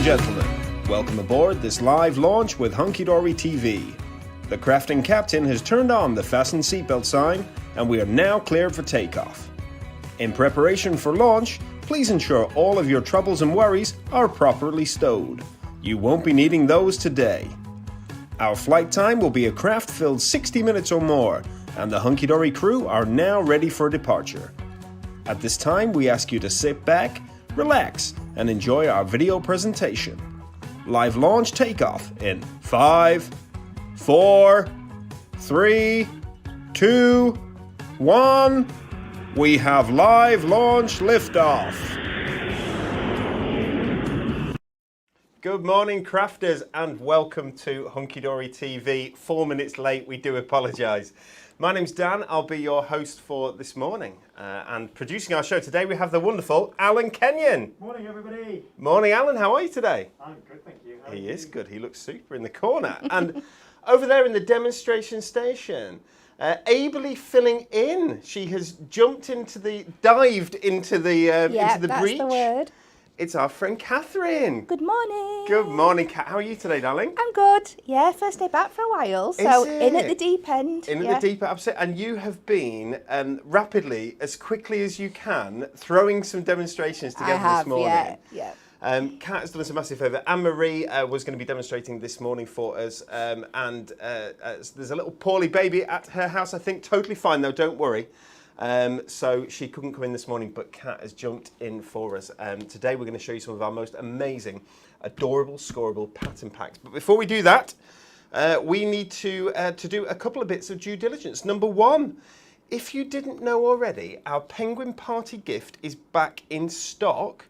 gentlemen, welcome aboard this live launch with Hunky Dory TV. The crafting captain has turned on the fasten seatbelt sign and we are now cleared for takeoff. In preparation for launch, please ensure all of your troubles and worries are properly stowed. You won't be needing those today. Our flight time will be a craft-filled 60 minutes or more, and the Hunky Dory crew are now ready for departure. At this time, we ask you to sit back, relax, and enjoy our video presentation. Live launch takeoff in 5, 4, 3, 2, 1. We have live launch liftoff. Good morning, crafters, and welcome to Hunky Dory TV. 4 minutes late, we do apologise. My name's Dan, I'll be your host for this morning. And producing our show today, we have the wonderful Alan Kenyon. Morning, everybody. Morning, Alan, how are you today? I'm good, thank you. He is good, he looks super in the corner. And over there in the demonstration station, ably filling in. She has dived into the breach. The word. It's our friend Catherine. Good morning. Good morning, Kat. How are you today, darling? I'm good. Yeah, first day back for a while, so Is in at it? the deep end. In at the deep end, absolutely. And you have been rapidly, as quickly as you can, throwing some demonstrations together this morning. Yeah. Kat has done us a massive favour. Anne-Marie was going to be demonstrating this morning for us, and there's a little poorly baby at her house, I think. Totally fine, though, don't worry. So she couldn't come in this morning, but Kat has jumped in for us. Today we're going to show you some of our most amazing, adorable, scorable pattern packs. But before we do that, we need to do a couple of bits of due diligence. Number one, if you didn't know already, our Penguin Party gift is back in stock.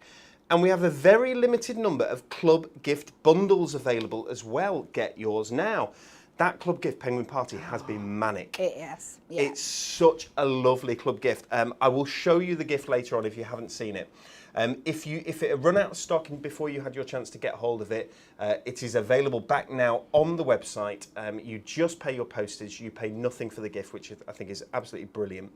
And we have a very limited number of club gift bundles available as well. Get yours now. That club gift Penguin Party has been manic. It is. Yeah. It's such a lovely club gift. I will show you the gift later on if you haven't seen it. If it had run out of stock before you had your chance to get hold of it, it is available back now on the website. You just pay your postage. You pay nothing for the gift, which I think is absolutely brilliant.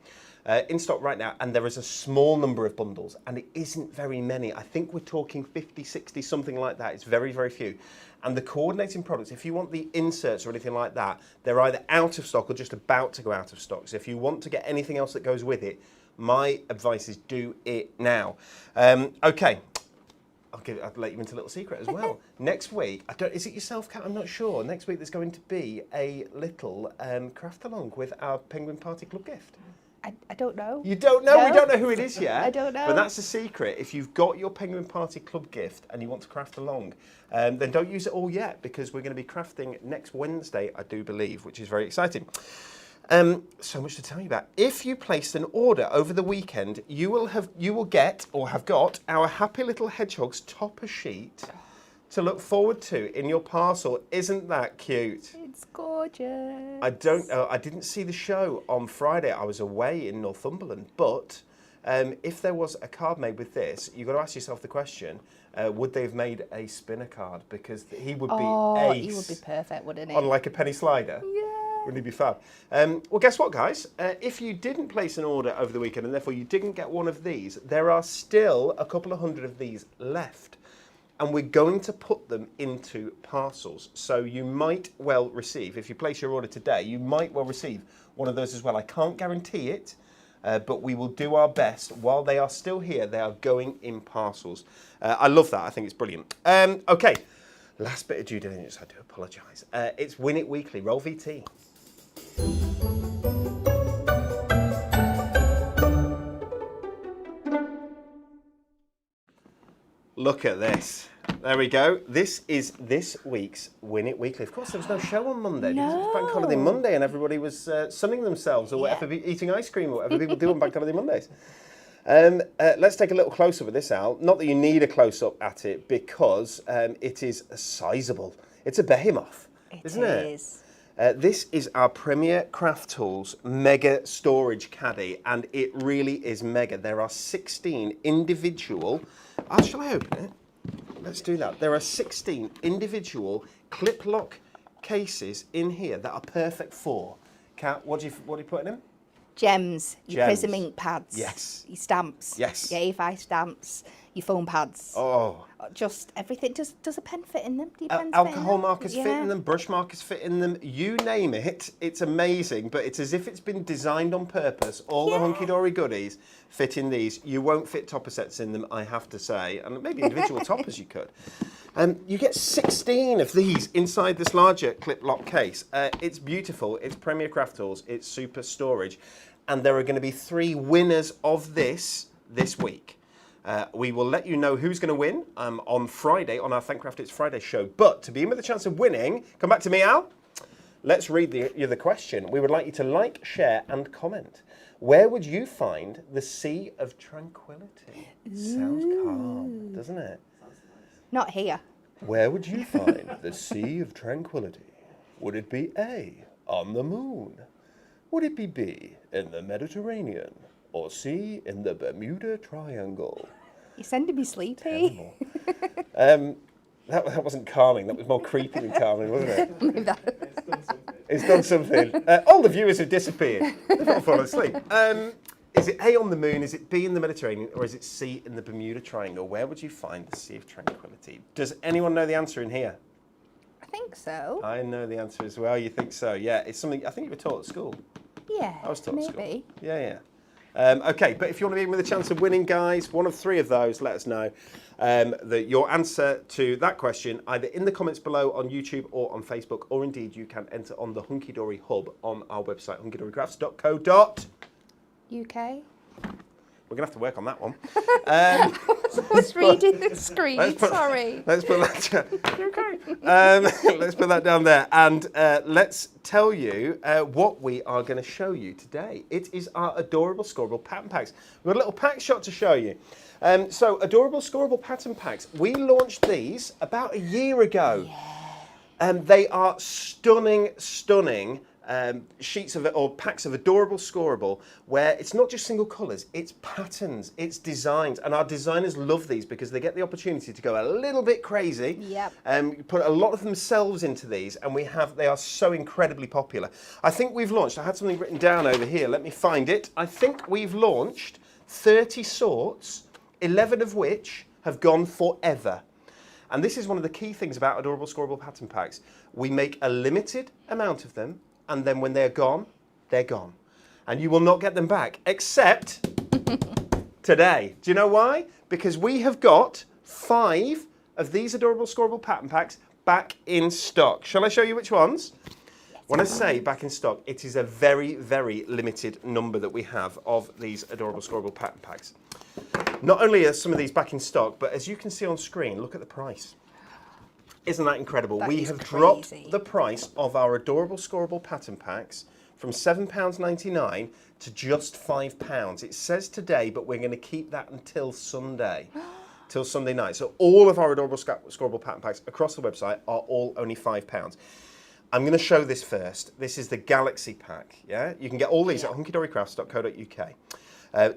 In stock right now, and there is a small number of bundles, and it isn't very many. I think we're talking 50, 60, something like that. It's very, very few. And the coordinating products, if you want the inserts or anything like that, they're either out of stock or just about to go out of stock. So if you want to get anything else that goes with it, my advice is do it now. Okay, I'll let you into a little secret as well. Next week, is it yourself, Kat? I'm not sure. Next week there's going to be a little craft along with our Penguin Party Club gift. I don't know. You don't know? No. We don't know who it is yet. I don't know. But that's a secret. If you've got your Penguin Party Club gift and you want to craft along, then don't use it all yet, because we're going to be crafting next Wednesday, I do believe, which is very exciting. So much to tell you about. If you placed an order over the weekend, you will get or have got our Happy Little Hedgehogs topper sheet to look forward to in your parcel. Isn't that cute? It's gorgeous. I didn't see the show on Friday. I was away in Northumberland, but if there was a card made with this, you've got to ask yourself the question, would they have made a spinner card? Because he would be ace. He would be perfect, wouldn't he? On like a penny slider. Yeah. Wouldn't he be fab? Well, guess what, guys? If you didn't place an order over the weekend and therefore you didn't get one of these, there are still a couple of hundred of these left. And we're going to put them into parcels. So you might well receive, if you place your order today, you might well receive one of those as well. I can't guarantee it, but we will do our best. While they are still here, they are going in parcels. I love that. I think it's brilliant. Okay, last bit of due diligence. I do apologise. It's Win It Weekly. Roll VT. Look at this. There we go. This is this week's Win It Weekly. Of course, there was no show on Monday because it was Bank Holiday Monday and everybody was sunning themselves or whatever, eating ice cream or whatever people do on Bank Holiday Mondays. Let's take a little close-up of this, Al. Not that you need a close-up at it, because it is sizable. It's a behemoth, isn't it? This is our Premier Craft Tools Mega Storage Caddy, and it really is mega. There are 16 individual... shall I open it? Let's do that. There are 16 individual clip lock cases in here that are perfect for. Kat, what do you put in them? Gems, your Gems. prism ink pads. Yes. Your stamps. Yes. Your A5 stamps. your foam pads. Oh. Just everything. Does a pen fit in them? Do your pens fit in Alcohol them? markers fit in them, brush markers fit in them, you name it. It's amazing, but it's as if it's been designed on purpose. All the hunky-dory goodies fit in these. You won't fit topper sets in them, I have to say, and maybe individual toppers you could. You get 16 of these inside this larger clip lock case. It's beautiful, it's Premier Craft Tools, it's super storage, and there are going to be 3 winners of this week. We will let you know who's going to win on Friday on our Thankcraft It's Friday show. But to be in with a chance of winning, come back to me, Al. Let's read the question. We would like you to like, share, and comment. Where would you find the Sea of Tranquility? Sounds calm, doesn't it? Not here. Where would you find the Sea of Tranquility? Would it be A, on the moon? Would it be B, in the Mediterranean? Or C, in the Bermuda Triangle? You're sending me sleepy. That wasn't calming, that was more creepy than calming, wasn't it? Leave that. It's done something. All the viewers have disappeared. They've all fallen asleep. Is it A, on the moon, is it B, in the Mediterranean, or is it C, in the Bermuda Triangle? Where would you find the Sea of Tranquility? Does anyone know the answer in here? I think so. I know the answer as well. You think so? Yeah, it's something I think you were taught at school. Yeah. I was taught at school. Maybe. Yeah. Okay, but if you want to be in with a chance of winning, guys, one of 3 of those, let us know your answer to that question either in the comments below on YouTube or on Facebook, or indeed you can enter on the Hunky Dory Hub on our website, hunkydorycrafts.co.uk. UK. We're going to have to work on that one. I was reading the screen, sorry. Let's put that down there, and let's tell you what we are going to show you today. It is our adorable Scorable pattern packs. We've got a little pack shot to show you. So, adorable Scorable pattern packs. We launched these about a year ago. Yeah. They are stunning sheets of or packs of adorable Scorable, where it's not just single colours, it's patterns, it's designs, and our designers love these because they get the opportunity to go a little bit crazy. Yep. Put a lot of themselves into these, and they are so incredibly popular. I think we've launched, I had something written down over here, let me find it. I think we've launched 30 sorts, 11 of which have gone forever. And this is one of the key things about adorable Scorable pattern packs. We make a limited amount of them, and then when they're gone, they're gone. And you will not get them back, except today. Do you know why? Because we have got 5 of these adorable Scorable pattern packs back in stock. Shall I show you which ones? When I say back in stock, it is a very, very limited number that we have of these adorable Scorable pattern packs. Not only are some of these back in stock, but as you can see on screen, look at the price. Isn't that incredible? We have dropped the price of our adorable Scorable pattern packs from £7.99 to just £5. It says today, but we're going to keep that until Sunday, till Sunday night. So all of our adorable Scorable pattern packs across the website are all only £5. I'm going to show this first. This is the Galaxy pack. Yeah, you can get all these at hunkydorycrafts.co.uk.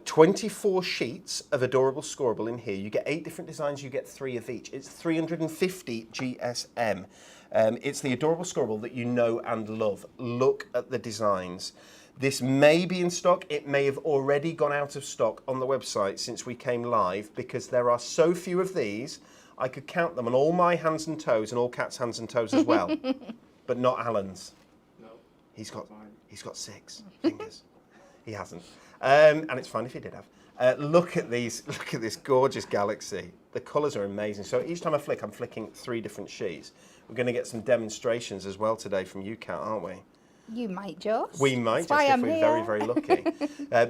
24 sheets of adorable Scorable in here. You get 8 different designs, you get 3 of each. It's 350 GSM. It's the adorable Scorable that you know and love. Look at the designs. This may be in stock. It may have already gone out of stock on the website since we came live, because there are so few of these. I could count them on all my hands and toes, and all Kat's hands and toes as well, but not Alan's. No, he's got 6 fingers. He hasn't. And it's fine if he did have. Look at this gorgeous Galaxy. The colours are amazing. So each time I flick, I'm flicking 3 different sheets. We're going to get some demonstrations as well today from you, Kat, aren't we? You might just. We might just if we're very, very lucky.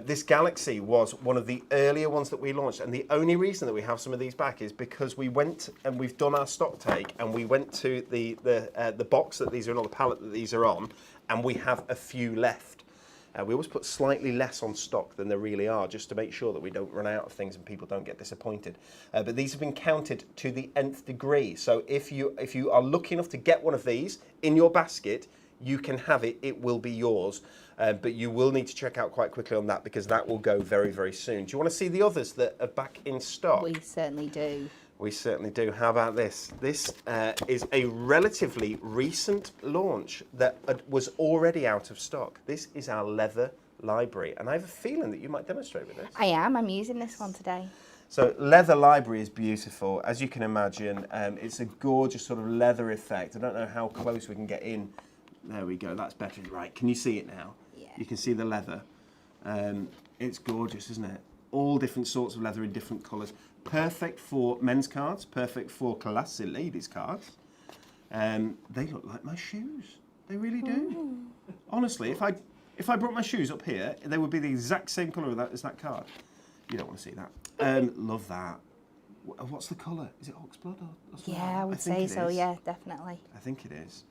This Galaxy was one of the earlier ones that we launched, and the only reason that we have some of these back is because we went and we've done our stock take, and we went to the box that these are in, or the pallet that these are on, and we have a few left. We always put slightly less on stock than there really are, just to make sure that we don't run out of things and people don't get disappointed. But these have been counted to the nth degree. So if you are lucky enough to get one of these in your basket, you can have it. It will be yours. But you will need to check out quite quickly on that, because that will go very, very soon. Do you want to see the others that are back in stock? We certainly do. We certainly do. How about this? This is a relatively recent launch that was already out of stock. This is our leather library, and I have a feeling that you might demonstrate with this. I am. I'm using this one today. So leather library is beautiful, as you can imagine. It's a gorgeous sort of leather effect. I don't know how close we can get in. There we go, that's better. Right, can you see it now? Yeah. You can see the leather. It's gorgeous, isn't it? All different sorts of leather in different colours. Perfect for men's cards, perfect for classy ladies' cards. They look like my shoes. They really do. Ooh. Honestly, if I brought my shoes up here, they would be the exact same colour as that card. You don't want to see that. Love that. What's the colour? Is it oxblood or something? Yeah, I would say so. Yeah, definitely. I think it is.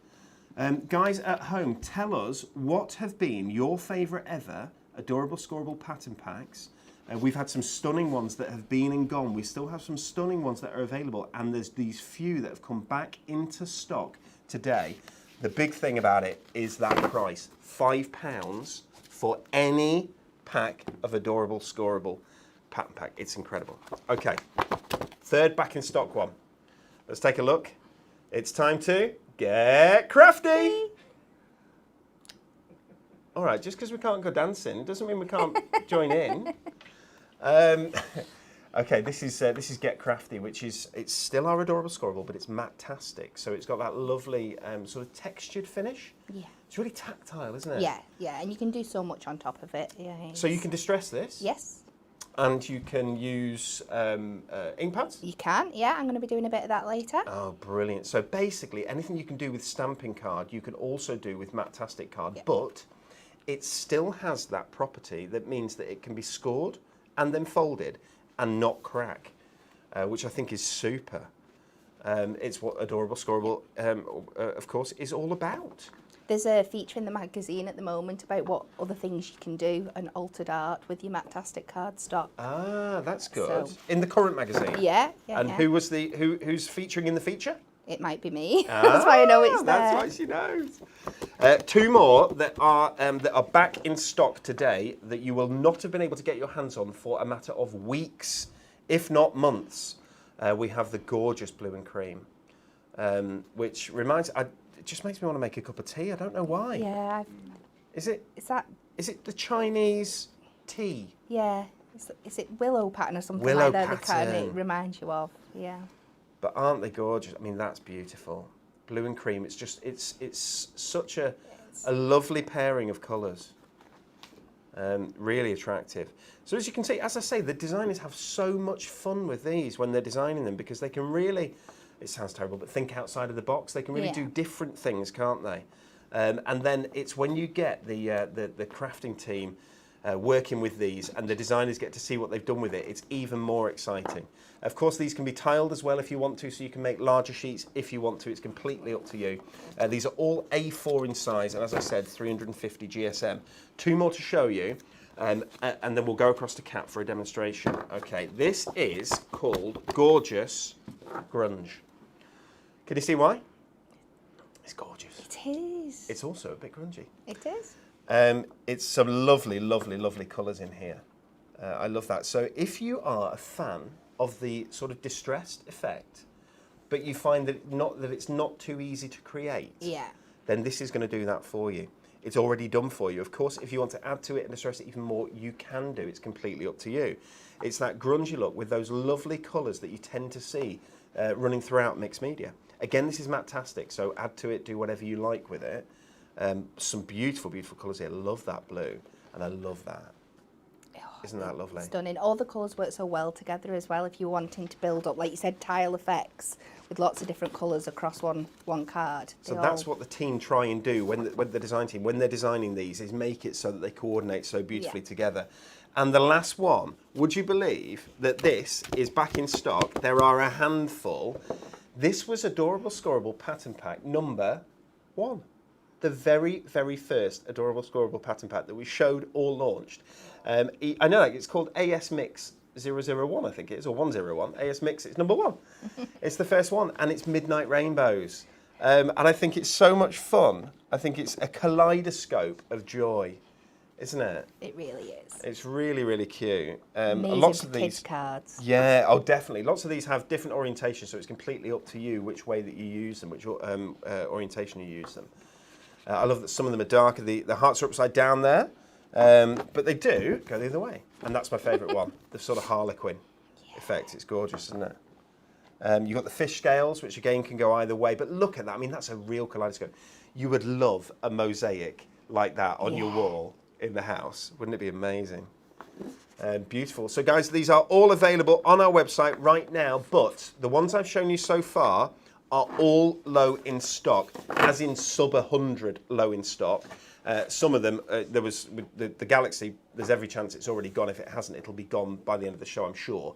Guys at home, tell us what have been your favourite ever adorable Scorable pattern packs. We've had some stunning ones that have been and gone. We still have some stunning ones that are available, and there's these few that have come back into stock today. The big thing about it is that price, £5 for any pack of adorable Scorable pattern pack. It's incredible. Okay, third back in stock one. Let's take a look. It's time to get crafty. All right, just because we can't go dancing doesn't mean we can't join in. Okay, this is Get Crafty, which is, it's still our adorable Scorable, but it's matte-tastic. So it's got that lovely sort of textured finish. Yeah. It's really tactile, isn't it? Yeah, yeah, and you can do so much on top of it. Yeah. So you can distress this? Yes. And you can use ink pads? You can, yeah. I'm going to be doing a bit of that later. Oh, brilliant. So basically, anything you can do with stamping card, you can also do with matte-tastic card, but it still has that property that means that it can be scored and then folded and not crack, which I think is super. It's what Adorable Scorable, of course, is all about. There's a feature in the magazine at the moment about what other things you can do and altered art with your matte-tastic cardstock. Ah, that's good. So, in the current magazine? Yeah, yeah. And who was who's featuring in the feature? It might be me. That's why I know it's there. That's why she knows. Two more that are back in stock today that you will not have been able to get your hands on for a matter of weeks, if not months. We have the gorgeous blue and cream, which reminds. It just makes me want to make a cup of tea. I don't know why. Yeah. Is it? Is it the Chinese tea? Yeah. Is it willow pattern or something willow like that? Pattern. The kind it reminds you of. Yeah. But aren't they gorgeous? I mean, that's beautiful. Blue and cream. It's just it's such a lovely pairing of colours. Really attractive. So as you can see, as I say, the designers have so much fun with these when they're designing them because they can really, it sounds terrible, but think outside of the box. They can really do different things, can't they? And then it's when you get the crafting team working with these and the designers get to see what they've done with it, it's even more exciting. Of course, these can be tiled as well if you want to, so you can make larger sheets if you want to. It's completely up to you. These are all A4 in size, and as I said, 350 GSM. Two more to show you, and then we'll go across to Kat for a demonstration. Okay, this is called Gorgeous Grunge. Can you see why? It's gorgeous. It is. It's also a bit grungy. It is. It's some lovely, lovely, lovely colours in here. I love that. So if you are a fan of the sort of distressed effect, but you find that it's not too easy to create, then this is going to do that for you. It's already done for you. Of course, if you want to add to it and distress it even more, you can do. It's completely up to you. It's that grungy look with those lovely colours that you tend to see running throughout mixed media. Again, this is matte-tastic, so add to it, do whatever you like with it. Some beautiful, beautiful colours here. I love that blue, and I love that. Isn't that lovely? Stunning. All the colours work so well together as well if you're wanting to build up, like you said, tile effects with lots of different colours across one card. So that's what the team try and do when the design team, when they're designing these, is make it so that they coordinate so beautifully together. And the last one, would you believe that this is back in stock? There are a handful. This was Adorable Scorable Pattern Pack number 1. The very, very first Adorable Scorable Pattern Pack that we showed or launched. I know it's called AS Mix 001, I think it is, or 101. AS Mix, it's number 1. It's the first one, and it's Midnight Rainbows. And I think it's so much fun. I think it's a kaleidoscope of joy, isn't it? It really is. It's really, really cute. Amazing lots for of these kids' cards. Yeah, oh, definitely. Lots of these have different orientations, so it's completely up to you which way that you use them, which orientation you use them. I love that some of them are darker. The hearts are upside down there, but they do go the other way. And that's my favourite one, the sort of Harlequin. Yeah. effect. It's gorgeous, isn't it? You've got the fish scales, which again can go either way. But look at that. I mean, that's a real kaleidoscope. You would love a mosaic like that on your wall in the house. Wouldn't it be amazing? Beautiful. So, guys, these are all available on our website right now. But the ones I've shown you so far are all low in stock, as in sub 100 low in stock. Some of them, there was with the Galaxy, there's every chance it's already gone. If it hasn't, it'll be gone by the end of the show, I'm sure.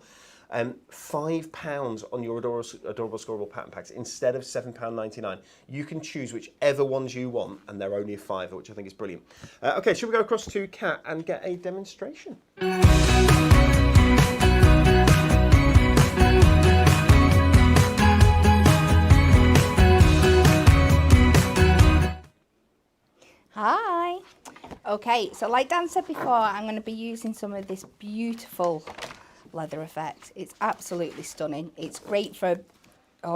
£5 on your adorable Scorable pattern packs instead of £7.99. You can choose whichever ones you want, and they're only a £5, which I think is brilliant. Okay, should we go across to Kat and get a demonstration? Hi. Okay, so like Dan said before, I'm going to be using some of this beautiful leather effect. It's absolutely stunning. It's great for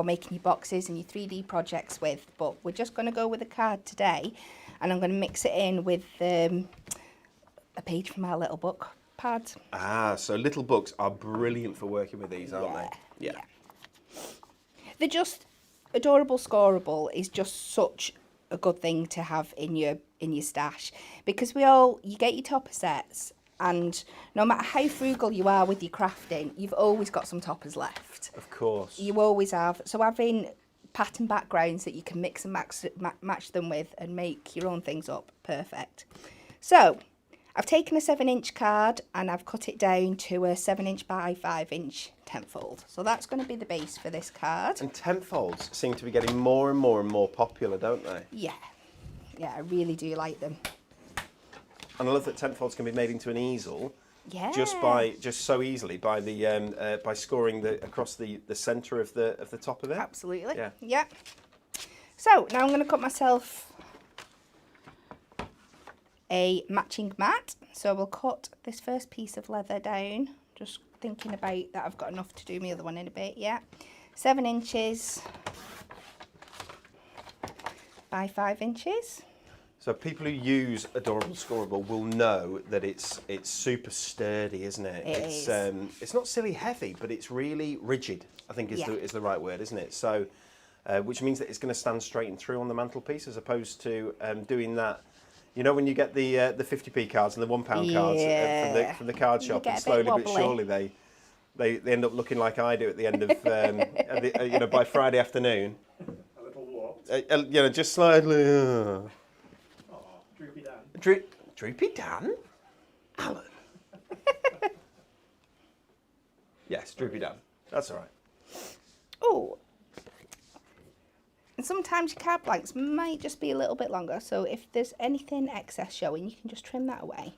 making your boxes and your 3D projects with, but we're just going to go with a card today, and I'm going to mix it in with a page from our little book pad. Ah, so little books are brilliant for working with these, aren't they? Yeah. They're just adorable. Scorable is just such a good thing to have in your stash, because you get your topper sets, and no matter how frugal you are with your crafting, you've always got some toppers left. Of course. You always have. So having pattern backgrounds that you can mix and match them with and make your own things up, perfect. So I've taken a 7-inch card and I've cut it down to a 7-inch by 5-inch tenfold. So that's going to be the base for this card. And tenfolds seem to be getting more and more and more popular, don't they? Yeah, I really do like them. And I love that tenfolds can be made into an easel. Yeah. Just so easily by the by scoring across the centre of the top of it. Absolutely. Yeah. Yeah. So now I'm going to cut myself a matching mat. So we'll cut this first piece of leather down. Just thinking about that I've got enough to do my other one in a bit. Yeah. 7 inches by 5 inches. So people who use Adorable Scorable will know that it's super sturdy, isn't it? It's not silly heavy, but it's really rigid, I think is the right word, isn't it? So, which means that it's going to stand straight and through on the mantelpiece, as opposed to doing that. You know, when you get the 50p cards and the £1 cards from the card shop, and slowly but surely they end up looking like I do at the end of by Friday afternoon. A little warped. Just slightly. Droopy Dan. Droopy Dan? Alan? Yes, Droopy Dan. That's all right. Oh. And sometimes your card blanks might just be a little bit longer, so if there's anything excess showing, you can just trim that away.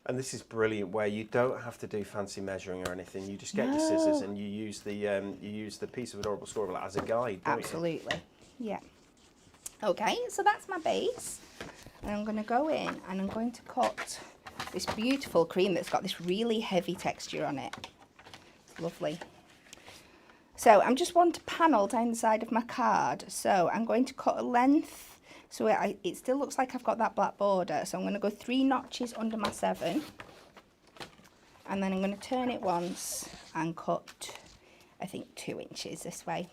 And this is brilliant, where you don't have to do fancy measuring or anything. You just get your scissors and you use the piece of Adorable Scorable as a guide, don't you? Absolutely. Yeah. Okay, so that's my base. And I'm going to go in and I'm going to cut this beautiful cream that's got this really heavy texture on it. It's lovely. So I'm just want to panel down the side of my card. So I'm going to cut a length so it still looks like I've got that black border. So I'm going to go 3 notches under my 7. And then I'm going to turn it once and cut, I think, 2 inches this way.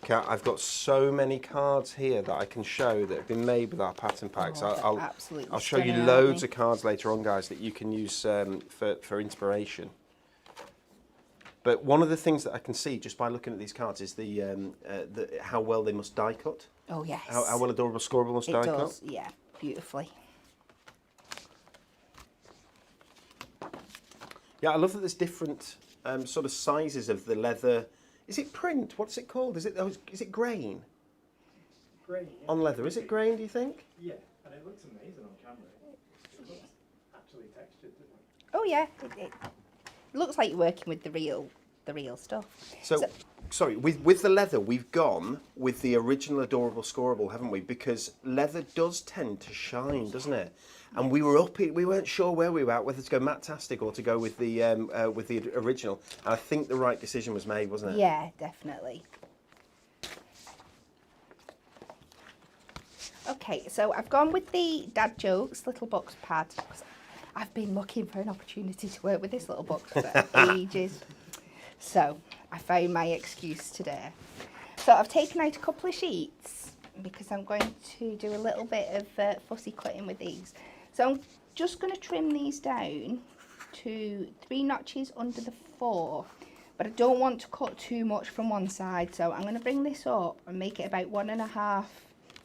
Kat, I've got so many cards here that I can show that have been made with our pattern packs. I'll show you loads of cards later on, guys, that you can use for inspiration. But one of the things that I can see just by looking at these cards is how well they must die cut. Oh, yes. How well Adorable Scorable must die cut. It does, yeah, beautifully. Yeah, I love that there's different sort of sizes of the leather. Is it print? What's it called? Is it grain? Grain. Yeah. On leather. Is it grain, do you think? Yeah, and it looks amazing on camera. It looks actually textured, doesn't it? Oh yeah, it looks like you're working with the real stuff. So sorry, with the leather, we've gone with the original Adorable Scorable, haven't we? Because leather does tend to shine, doesn't it? And we weren't sure where we were at, whether to go matte-tastic or to go with the original. And I think the right decision was made, wasn't it? Yeah, definitely. Okay, so I've gone with the Dad Jokes little box pad. I've been looking for an opportunity to work with this little box for ages. So I found my excuse today. So I've taken out a couple of sheets because I'm going to do a little bit of fussy cutting with these. So I'm just going to trim these down to 3 notches under the 4. But I don't want to cut too much from one side. So I'm going to bring this up and make it about 1.5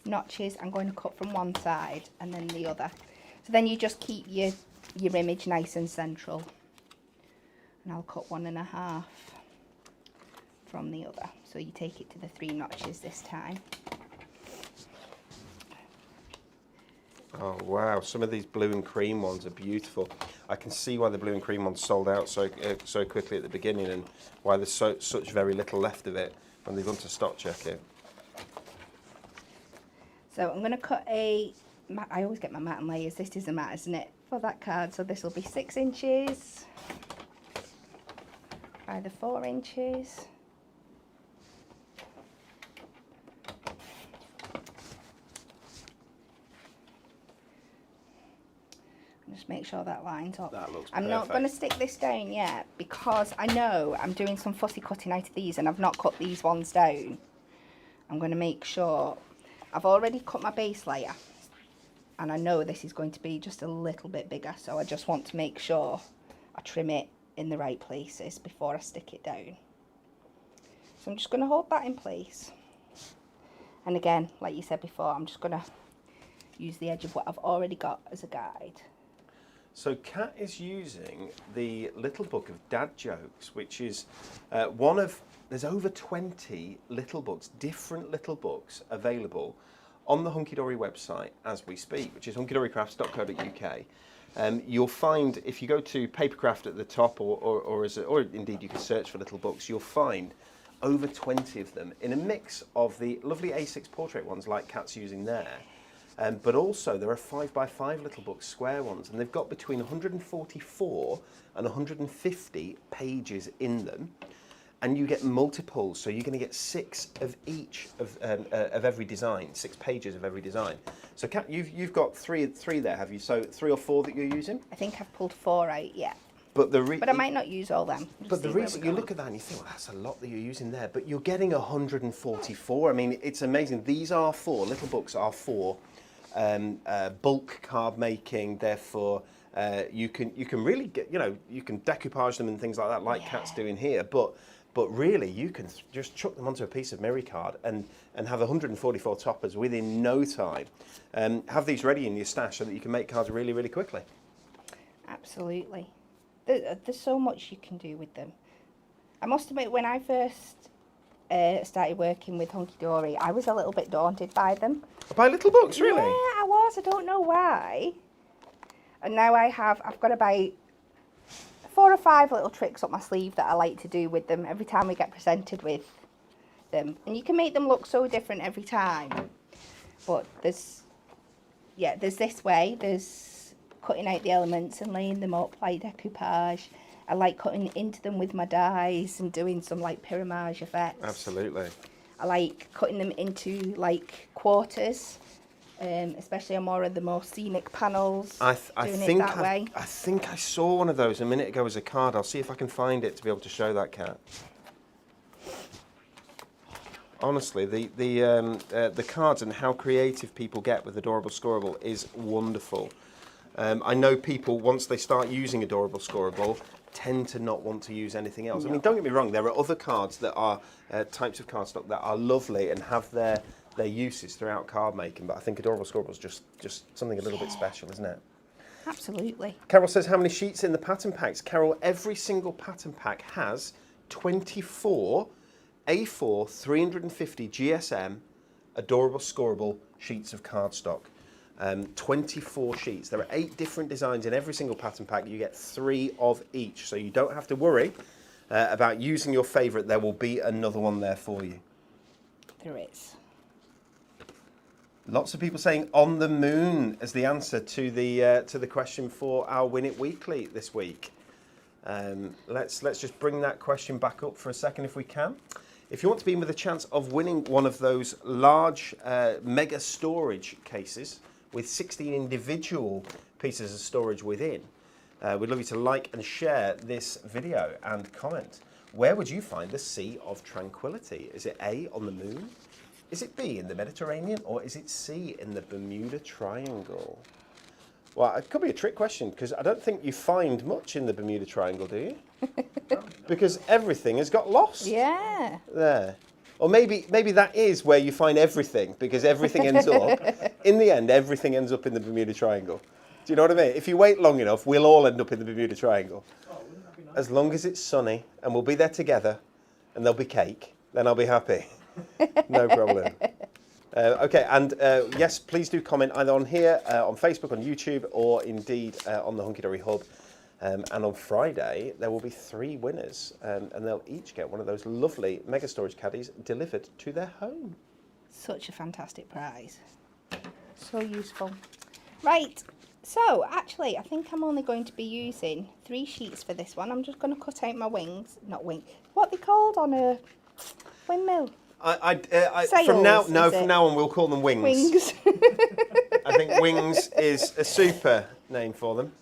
notches. I'm going to cut from one side and then the other. So then you just keep your image nice and central. And I'll cut 1.5 from the other. So you take it to the 3 notches this time. Oh wow, some of these blue and cream ones are beautiful. I can see why the blue and cream ones sold out so quickly at the beginning, and why there's such very little left of it when they've gone to stock check it. So I'm going to cut I always get my mat and layers. This is a mat, isn't it, for that card? So this will be 6 inches by the 4 inches. Just make sure that lines up. That looks I'm not going to stick this down yet because I know I'm doing some fussy cutting out of these and I've not cut these ones down. I'm going to make sure I've already cut my base layer and I know this is going to be just a little bit bigger, so I just want to make sure I trim it in the right places before I stick it down. So I'm just going to hold that in place, and again, like you said before, I'm just going to use the edge of what I've already got as a guide. So Kat is using the Little Book of Dad Jokes, which is there's over 20 little books, different little books available on the Hunky Dory website as we speak, which is hunkydorycrafts.co.uk. You'll find, if you go to Papercraft at the top, or indeed you can search for little books, you'll find over 20 of them in a mix of the lovely A6 portrait ones like Kat's using there. But also there are 5x5 little books, square ones, and they've got between 144 and 150 pages in them, and you get multiples, so you're going to get 6 of each of every design, 6 pages of every design. So Kat, you've got three there, have you? So 3 or 4 that you're using? I think I've pulled 4 out, yeah. But I might not use all them. But the reason you look at that and you think, well, that's a lot that you're using there, but you're getting 144. I mean, it's amazing. These are for little books are for bulk card making. Therefore, you can really get, you can decoupage them and things like that, like Kat's doing here. But really, you can just chuck them onto a piece of Miri card and have 144 toppers within no time. Have these ready in your stash so that you can make cards really, really quickly. Absolutely. There's so much you can do with them. I must admit, when I first started working with Hunky Dory, I was a little bit daunted by them. By little books, really? Yeah, I was. I don't know why. And now I've got about 4 or 5 little tricks up my sleeve that I like to do with them every time we get presented with them. And you can make them look so different every time. But there's this way. There's cutting out the elements and laying them up like decoupage. I like cutting into them with my dies and doing some like pyramage effects. Absolutely. I like cutting them into like quarters, especially on more of the more scenic panels. I think I saw one of those a minute ago as a card. I'll see if I can find it to be able to show that, Kat. Honestly, the cards and how creative people get with Adorable Scorable is wonderful. I know people, once they start using Adorable Scorable, tend to not want to use anything else. No. I mean, don't get me wrong, there are other cards that are types of cardstock that are lovely and have their uses throughout card making, but I think Adorable Scorable is just something a little bit special, isn't it? Absolutely. Carol says, how many sheets in the pattern packs? Carol, every single pattern pack has 24 A4 350 GSM Adorable Scorable sheets of cardstock. 24 sheets. There are 8 different designs in every single pattern pack. You get 3 of each, so you don't have to worry about using your favourite. There will be another one there for you. There is. Lots of people saying "on the moon" as the answer to the question for our Win It Weekly this week. Let's just bring that question back up for a second if we can. If you want to be in with a chance of winning one of those large mega storage cases with 16 individual pieces of storage within, We'd love you to like and share this video and comment. Where would you find the Sea of Tranquility? Is it A, on the moon? Is it B, in the Mediterranean? Or is it C, in the Bermuda Triangle? Well, it could be a trick question, because I don't think you find much in the Bermuda Triangle, do you? Because everything has got lost. Yeah. There. Or maybe that is where you find everything, because everything ends up, in the end, everything ends up in the Bermuda Triangle. Do you know what I mean? If you wait long enough, we'll all end up in the Bermuda Triangle. Oh, wouldn't that be nice? As long as it's sunny and we'll be there together and there'll be cake, then I'll be happy. No problem. Okay, and yes, please do comment either on here, on Facebook, on YouTube, or indeed on the Hunky Dory Hub. And on Friday, there will be 3 winners, and they'll each get one of those lovely Mega Storage caddies delivered to their home. Such a fantastic prize. So useful. Right, so actually, I think I'm only going to be using 3 sheets for this one. I'm just going to cut out my wings. Not wing. What are they called on a windmill? From now on, we'll call them wings. Wings. I think wings is a super name for them.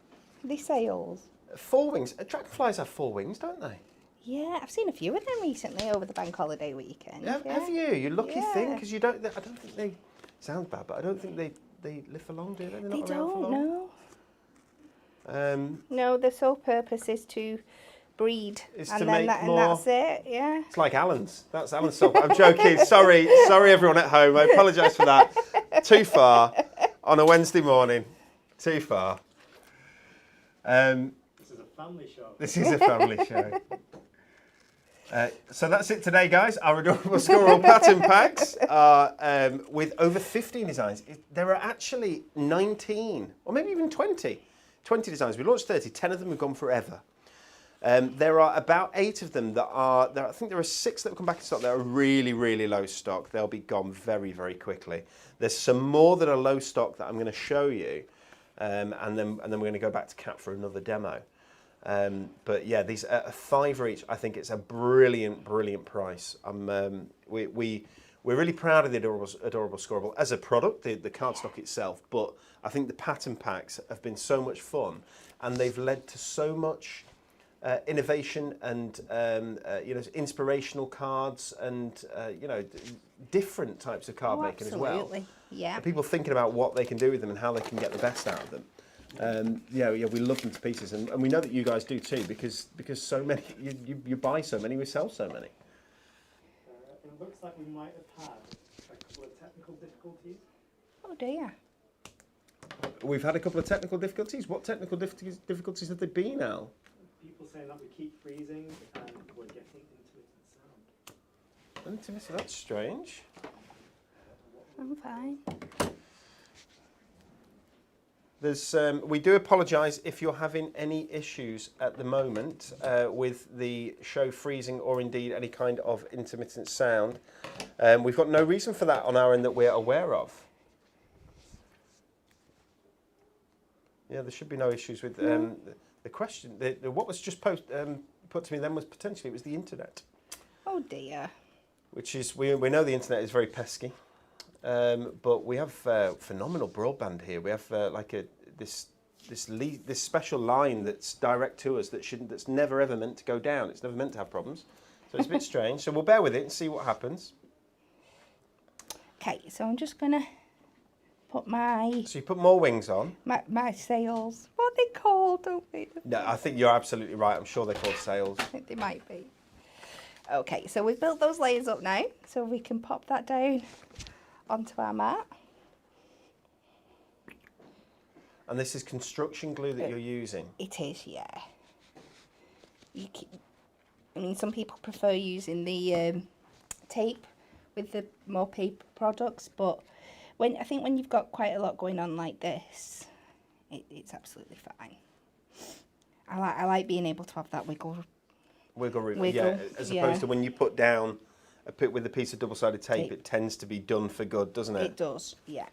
Are they sails? 4 wings. Dragonflies have 4 wings, don't they? Yeah, I've seen a few of them recently over the bank holiday weekend. Yeah, have you? You lucky Yeah. thing, because I don't think they sound bad, but I don't think they live for long, do they? They're They not around for don't, long. no. No, their sole purpose is to breed, Is and to then make and more- that's it. Yeah. It's like Alan's. That's Alan's song. I'm joking. Sorry everyone at home. I apologise for that. Too far on a Wednesday morning. Too far. This is a family show. This is a family show. So that's it today, guys. Our adorable Scorable pattern packs are with over 15 designs. There are actually 19, or maybe even 20 designs. We launched 30. 10 of them have gone forever. There are about 8 of them that are, I think there are 6 that will come back in stock that are really, really low stock. They'll be gone very, very quickly. There's some more that are low stock that I'm going to show you, and then we're going to go back to Kat for another demo. But yeah, these are £5 each. I think it's a brilliant, brilliant price. We're really proud of the adorable Scorable as a product, the cardstock itself, but I think the pattern packs have been so much fun, and they've led to so much innovation and inspirational cards and different types of card making as well. Absolutely, yeah. People thinking about what they can do with them and how they can get the best out of them. We love them to pieces, and we know that you guys do too, because so many you buy so many, we sell so many. It looks like we might have had a couple of technical difficulties. Oh dear. We've had a couple of technical difficulties. What technical difficulties have there been, Al? People saying that we keep freezing and we're getting intermittent sound. That's strange. I'm fine. We do apologise if you're having any issues at the moment with the show freezing or indeed any kind of intermittent sound. We've got no reason for that on our end that we're aware of. Yeah, there should be no issues with the question. What was just put to me then was potentially it was the internet. Oh dear. Which is, we know the internet is very pesky. But we have phenomenal broadband here. We have this special line that's direct to us that's never ever meant to go down. It's never meant to have problems. So it's a bit strange. So we'll bear with it and see what happens. Okay, so I'm just gonna put my So you put more wings on. my sails. What are they called? Don't they? No, I think you're absolutely right. I'm sure they're called sails. I think they might be. Okay, so we've built those layers up now, so we can pop that down onto our mat. And this is construction glue that you're using. It is, yeah. Some people prefer using the tape with the more paper products, but I think when you've got quite a lot going on like this, it's absolutely fine. I like being able to have that wiggle room. Yeah, as opposed to when you put down with a piece of double-sided tape, it tends to be done for good, doesn't it? It does, yeah.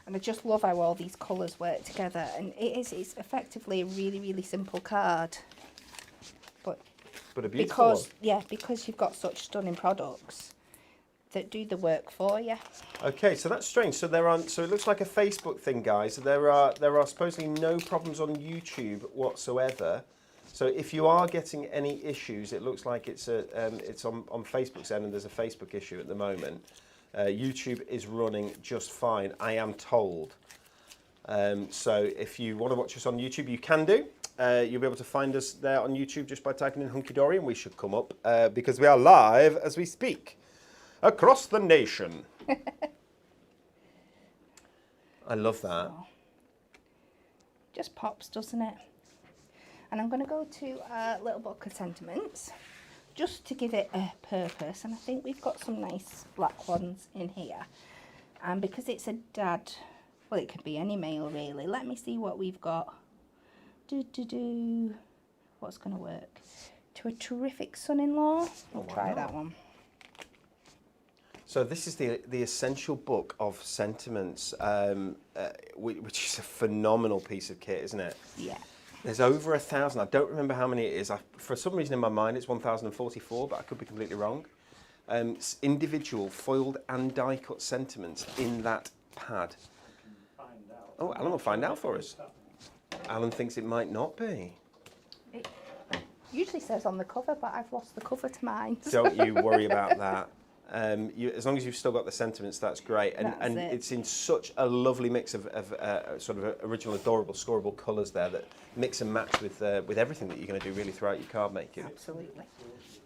And I just love how all these colours work together, and it's effectively a really, really simple card. But a beautiful one. Because you've got such stunning products, that do the work for you. Okay, so that's strange. So there aren't. So it looks like a Facebook thing, guys. There are supposedly no problems on YouTube whatsoever. So if you are getting any issues, it looks like it's on Facebook's end, and there's a Facebook issue at the moment. YouTube is running just fine, I am told. So if you want to watch us on YouTube, you can do. You'll be able to find us there on YouTube just by typing in Hunky Dory, and we should come up because we are live as we speak across the nation. I love that. So, just pops, doesn't it? And I'm going to go to a little book of sentiments just to give it a purpose. And I think we've got some nice black ones in here. And because it's a dad, well, it could be any male really. Let me see what we've got. What's going to work? To a terrific son-in-law. We'll try that one. So this is the essential book of sentiments, which is a phenomenal piece of kit, isn't it? Yeah. There's over 1,000. I don't remember how many it is. For some reason in my mind it's 1,044, but I could be completely wrong. Individual foiled and die cut sentiments in that pad. Find out. Oh, Alan will find out for us. Alan thinks it might not be. It usually says on the cover, but I've lost the cover to mine. Don't you worry about that. As long as you've still got the sentiments, that's great. And it's in such a lovely mix of sort of original, adorable, scorable colours there that mix and match with everything that you're going to do really throughout your card making. Absolutely.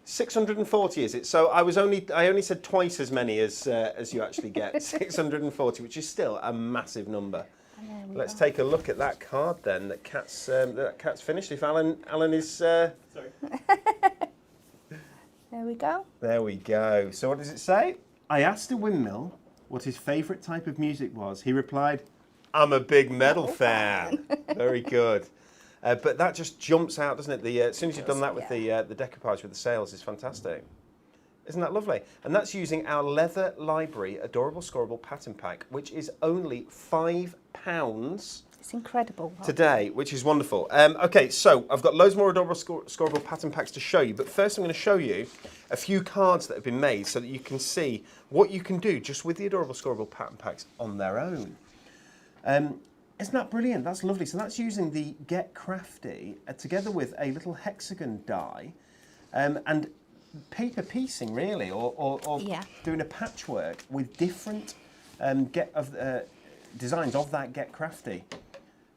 640 is it? So I only said twice as many as you actually get. 640, which is still a massive number. Let's take a look at that card then. That Cat's finished. If Alan is. Sorry. There we go. There we go. So what does it say? I asked a Windmill what his favourite type of music was. He replied, "I'm a big metal fan." Very good. But that just jumps out, doesn't it? As soon as you've done that with the decoupage with the sails, is fantastic. Isn't that lovely? And that's using our Leather Library Adorable Scorable Pattern Pack, which is only £5. It's incredible. Today, which is wonderful. Okay, so I've got loads more adorable scorable pattern packs to show you, but first I'm going to show you a few cards that have been made so that you can see what you can do just with the adorable scorable pattern packs on their own. Isn't that brilliant? That's lovely. So that's using the Get Crafty together with a little hexagon die and paper piecing, really, or doing a patchwork with different designs of that Get Crafty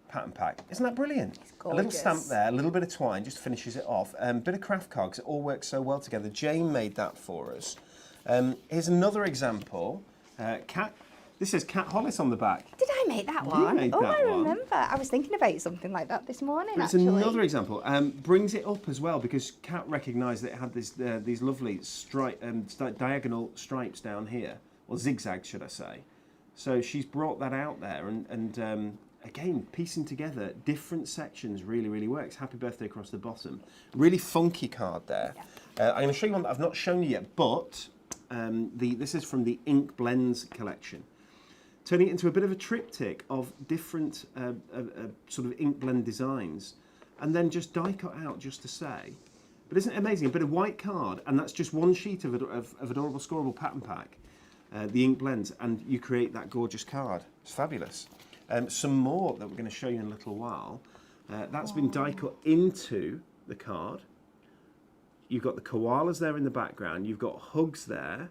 pattern pack. Isn't that brilliant? A little stamp there, a little bit of twine just finishes it off. Bit of craft cogs, it all works so well together. Jane made that for us. Here's another example. This says Cat Hollis on the back. Did I make that one? You made that I one. remember. I was thinking about something like that this morning, But it's another example. Brings it up as well because Cat recognised that it had these lovely diagonal stripes down here, or zigzags, should I say. So she's brought that out there and again, piecing together different sections really works. Happy birthday across the bottom. Really funky card there. I'm going to show you one that I've not shown you yet, but this is from the Ink Blends collection. Turning it into a bit of a triptych of different sort of ink blend designs and then just die cut out just to say. But isn't it amazing? A bit of white card, and that's just one sheet of Adorable Scorable Pattern Pack, the ink blends, and you create that gorgeous card. It's fabulous. Some more that we're going to show you in a little while. That's been die cut into the card. You've got the koalas there in the background. You've got hugs there.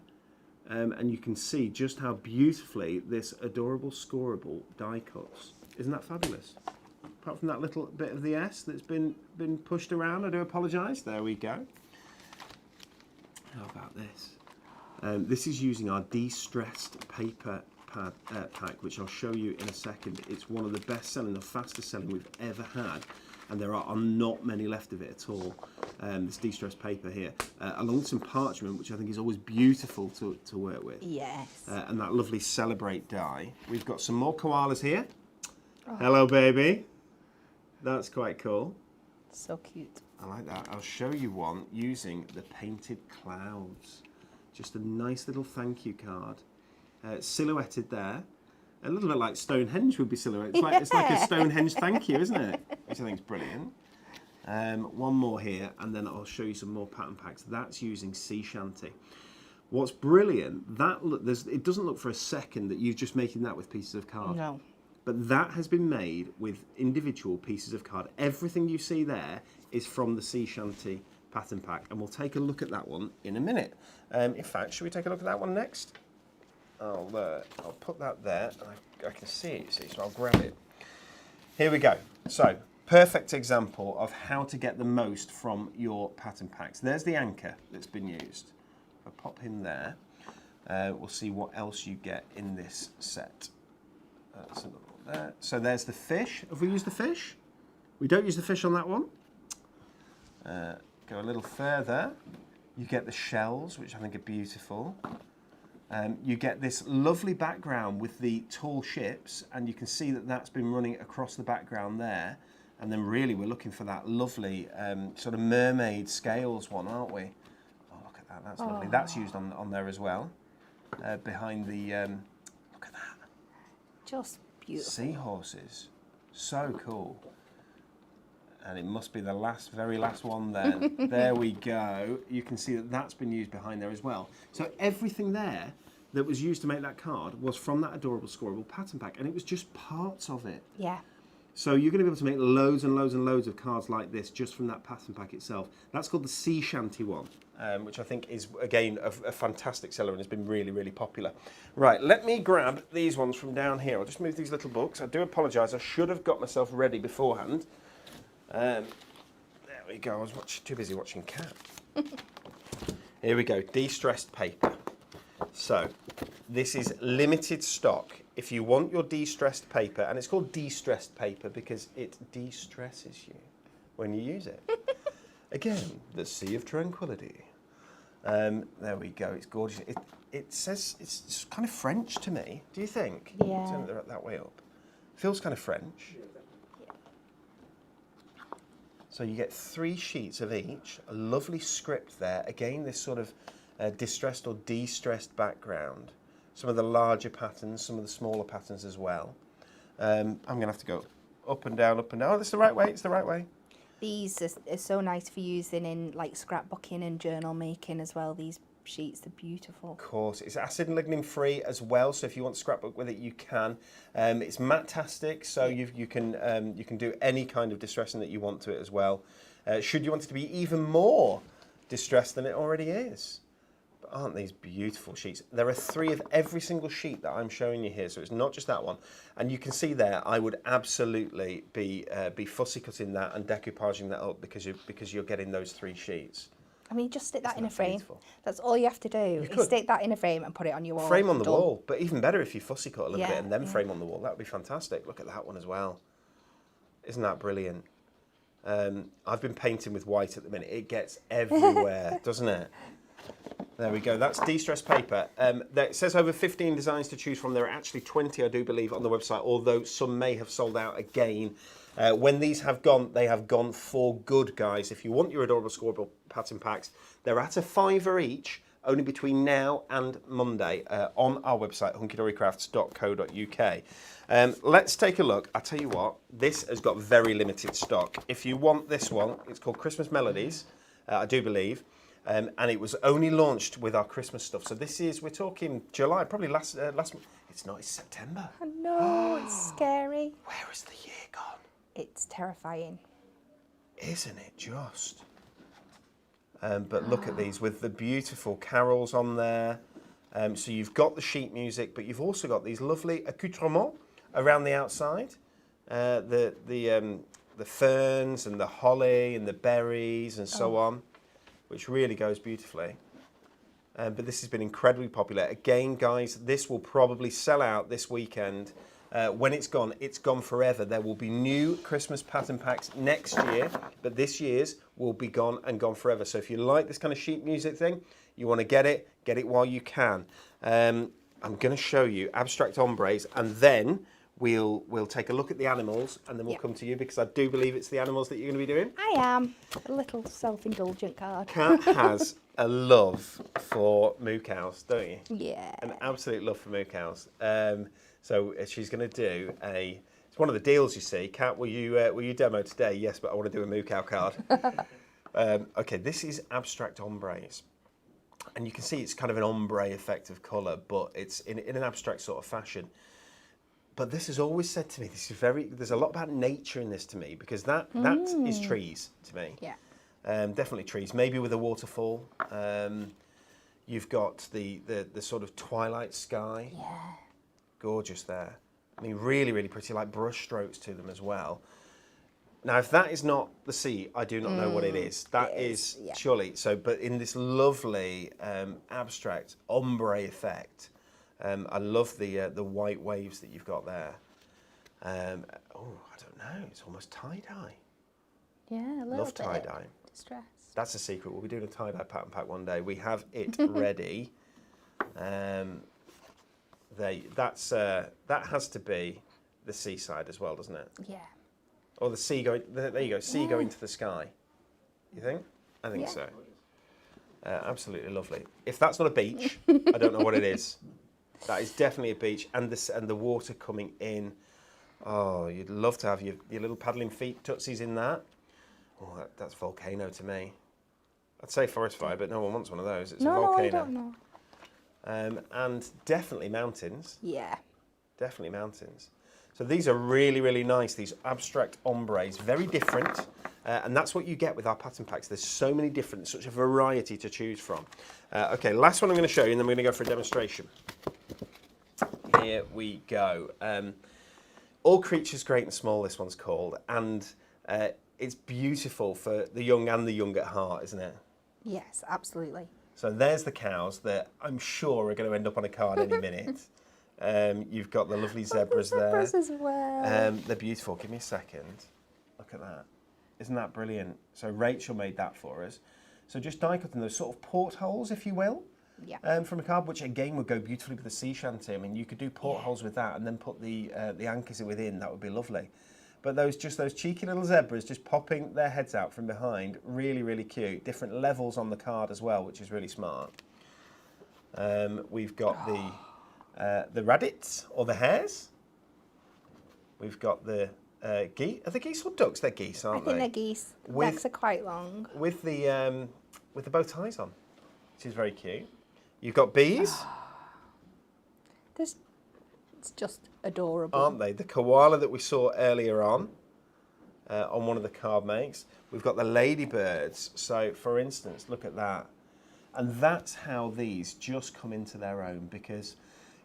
And you can see just how beautifully this adorable Scorable die cuts. Isn't that fabulous? Apart from that little bit of the S that's been pushed around, I do apologise. There we go. How about this? This is using our DeStress Paper pack, which I'll show you in a second. It's one of the best selling, the fastest selling we've ever had. And there are not many left of it at all, this DeStress paper here, along with some parchment, which I think is always beautiful to work with. Yes. And that lovely Celebrate die. We've got some more koalas here. Oh. Hello, baby. That's quite cool. So cute. I like that. I'll show you one using the painted clouds. Just a nice little thank you card. Silhouetted there. A little bit like Stonehenge would be silhouetted. It's like a Stonehenge thank you, isn't it? Which I think is brilliant. One more here, and then I'll show you some more pattern packs. That's using Sea Shanty. What's brilliant, it doesn't look for a second that you're just making that with pieces of card. No. But that has been made with individual pieces of card. Everything you see there is from the Sea Shanty pattern pack, and we'll take a look at that one in a minute. In fact, should we take a look at that one next? I'll put that there. I can see it, see, so I'll grab it. Here we go. So, perfect example of how to get the most from your pattern packs. There's the anchor that's been used. I'll pop him there. We'll see what else you get in this set. That's another one there. So there's the fish. Have we used the fish? We don't use the fish on that one. Go a little further. You get the shells, which I think are beautiful. You get this lovely background with the tall ships, and you can see that that's been running across the background there. And then really we're looking for that lovely sort of mermaid scales one, aren't we? Oh, look at that, that's lovely. That's used on there as well. Behind the, look at that. Just beautiful. Seahorses. So cool. And it must be the very last one there. There we go. You can see that that's been used behind there as well. So everything there that was used to make that card was from that adorable Scorable pattern pack, and it was just parts of it. Yeah. So you're going to be able to make loads and loads and loads of cards like this just from that pattern pack itself. That's called the Sea Shanty one, which I think is, again, a fantastic seller and has been really, really popular. Right, let me grab these ones from down here. I'll just move these little books. I do apologise. I should have got myself ready beforehand. There we go. I was too busy watching Cat. Here we go. De-stressed paper. So this is limited stock. If you want your de-stressed paper, and it's called de-stressed paper because it de-stresses you when you use it. Again, the Sea of Tranquility. There we go. It's gorgeous. It says it's kind of French to me. Do you think? Yeah. Turn it that way up. Feels kind of French. So you get 3 sheets of each, a lovely script there. Again, this sort of distressed or de-stressed background. Some of the larger patterns, some of the smaller patterns as well. I'm going to have to go up and down, up and down. Oh, that's the right way, it's the right way. These are so nice for using in like scrapbooking and journal making as well. These sheets are beautiful. Of course, it's acid and lignin free as well, so if you want to scrapbook with it, you can. It's matte-tastic, so you can do any kind of distressing that you want to it as well. Should you want it to be even more distressed than it already is. But aren't these beautiful sheets? There are 3 of every single sheet that I'm showing you here, so it's not just that one. And you can see there, I would absolutely be fussy cutting that and decoupaging that up because you're getting those 3 sheets. I mean, just stick that in a that frame. beautiful? That's all you have to do. Is stick that in a frame and put it on your wall. Frame on the Done. wall, but even better if you fussy cut a little Yeah, bit and then yeah. frame on the wall. That would be fantastic. Look at that one as well. Isn't that brilliant? I've been painting with white at the minute. It gets everywhere, doesn't it? There we go. That's de-stress paper. It says over 15 designs to choose from. There are actually 20, I do believe, on the website, although some may have sold out again. When these have gone, they have gone for good, guys. If you want your adorable Scoreboard pattern packs, they're at a £5 each, only between now and Monday on our website, hunkydorycrafts.co.uk. Let's take a look. I'll tell you what, this has got very limited stock. If you want this one, it's called Christmas Melodies, I do believe. And it was only launched with our Christmas stuff. So this is, we're talking July, probably last month. It's not, it's September. I know, it's scary. Where has the year gone? It's terrifying. Isn't it just? But look at these with the beautiful carols on there. So you've got the sheet music, but you've also got these lovely accoutrements around the outside. The ferns and the holly and the berries and so on, which really goes beautifully. But this has been incredibly popular. Again, guys, this will probably sell out this weekend. When it's gone forever. There will be new Christmas pattern packs next year, but this year's will be gone and gone forever. So if you like this kind of sheet music thing, you want to get it while you can. I'm going to show you abstract ombres, and then we'll take a look at the animals, and then we'll come to you, because I do believe it's the animals that you're going to be doing. I am. A little self-indulgent card. Kat has a love for moo cows, don't you? Yeah. An absolute love for moo cows. So she's going to do it's one of the deals, you see. Kat, will you demo today? Yes, but I want to do a moo cow card. Okay, this is abstract ombres. And you can see it's kind of an ombre effect of colour, but it's in an abstract sort of fashion. But this has always said to me, there's a lot about nature in this to me, because that is trees to me. Yeah. Definitely trees, maybe with a waterfall. You've got the sort of twilight sky. Yeah. Gorgeous there. I mean, really, really pretty, like brush strokes to them as well. Now, if that is not the sea, I do not know what it is. That is yeah. surely, so, but in this lovely abstract ombre effect, I love the white waves that you've got there. I don't know, it's almost tie-dye. Yeah, a little Love bit. tie-dye. Distress. That's a secret. We'll be doing a tie-dye pattern pack one day. We have it ready. That has to be the seaside as well, doesn't it? Yeah. Or the sea going, there you go, sea going to the sky. You think? I think so. Absolutely lovely. If that's not a beach, I don't know what it is. That is definitely a beach, and the water coming in. Oh, you'd love to have your little paddling feet tootsies in that. Oh, that's volcano to me. I'd say forest fire, but no one wants one of those. It's a volcano. No, I don't know. And definitely mountains. Yeah. Definitely mountains. So these are really, really nice, these abstract ombres, very different. And that's what you get with our pattern packs. There's so many different, such a variety to choose from. Okay, last one I'm going to show you, and then we're going to go for a demonstration. Here we go. All Creatures Great and Small, this one's called. And it's beautiful for the young and the young at heart, isn't it? Yes, absolutely. So there's the cows that I'm sure are going to end up on a card any minute. You've got the lovely zebras there. Zebras as well. They're beautiful. Give me a second. Look at that. Isn't that brilliant? So Rachel made that for us. So just die cutting those sort of portholes, if you will, from a card, which again would go beautifully with the sea shanty. I mean, you could do portholes with that and then put the anchors within. That would be lovely. But those cheeky little zebras just popping their heads out from behind, really, really cute. Different levels on the card as well, which is really smart. We've got the rabbits or the hares. We've got the geese. Are the geese or ducks? They're geese, aren't they? I think they're geese. Necks are quite long. With the bow ties on, which is very cute. You've got bees. It's just adorable. Aren't they? The koala that we saw earlier on one of the card makes. We've got the ladybirds. So, for instance, look at that. And that's how these just come into their own, because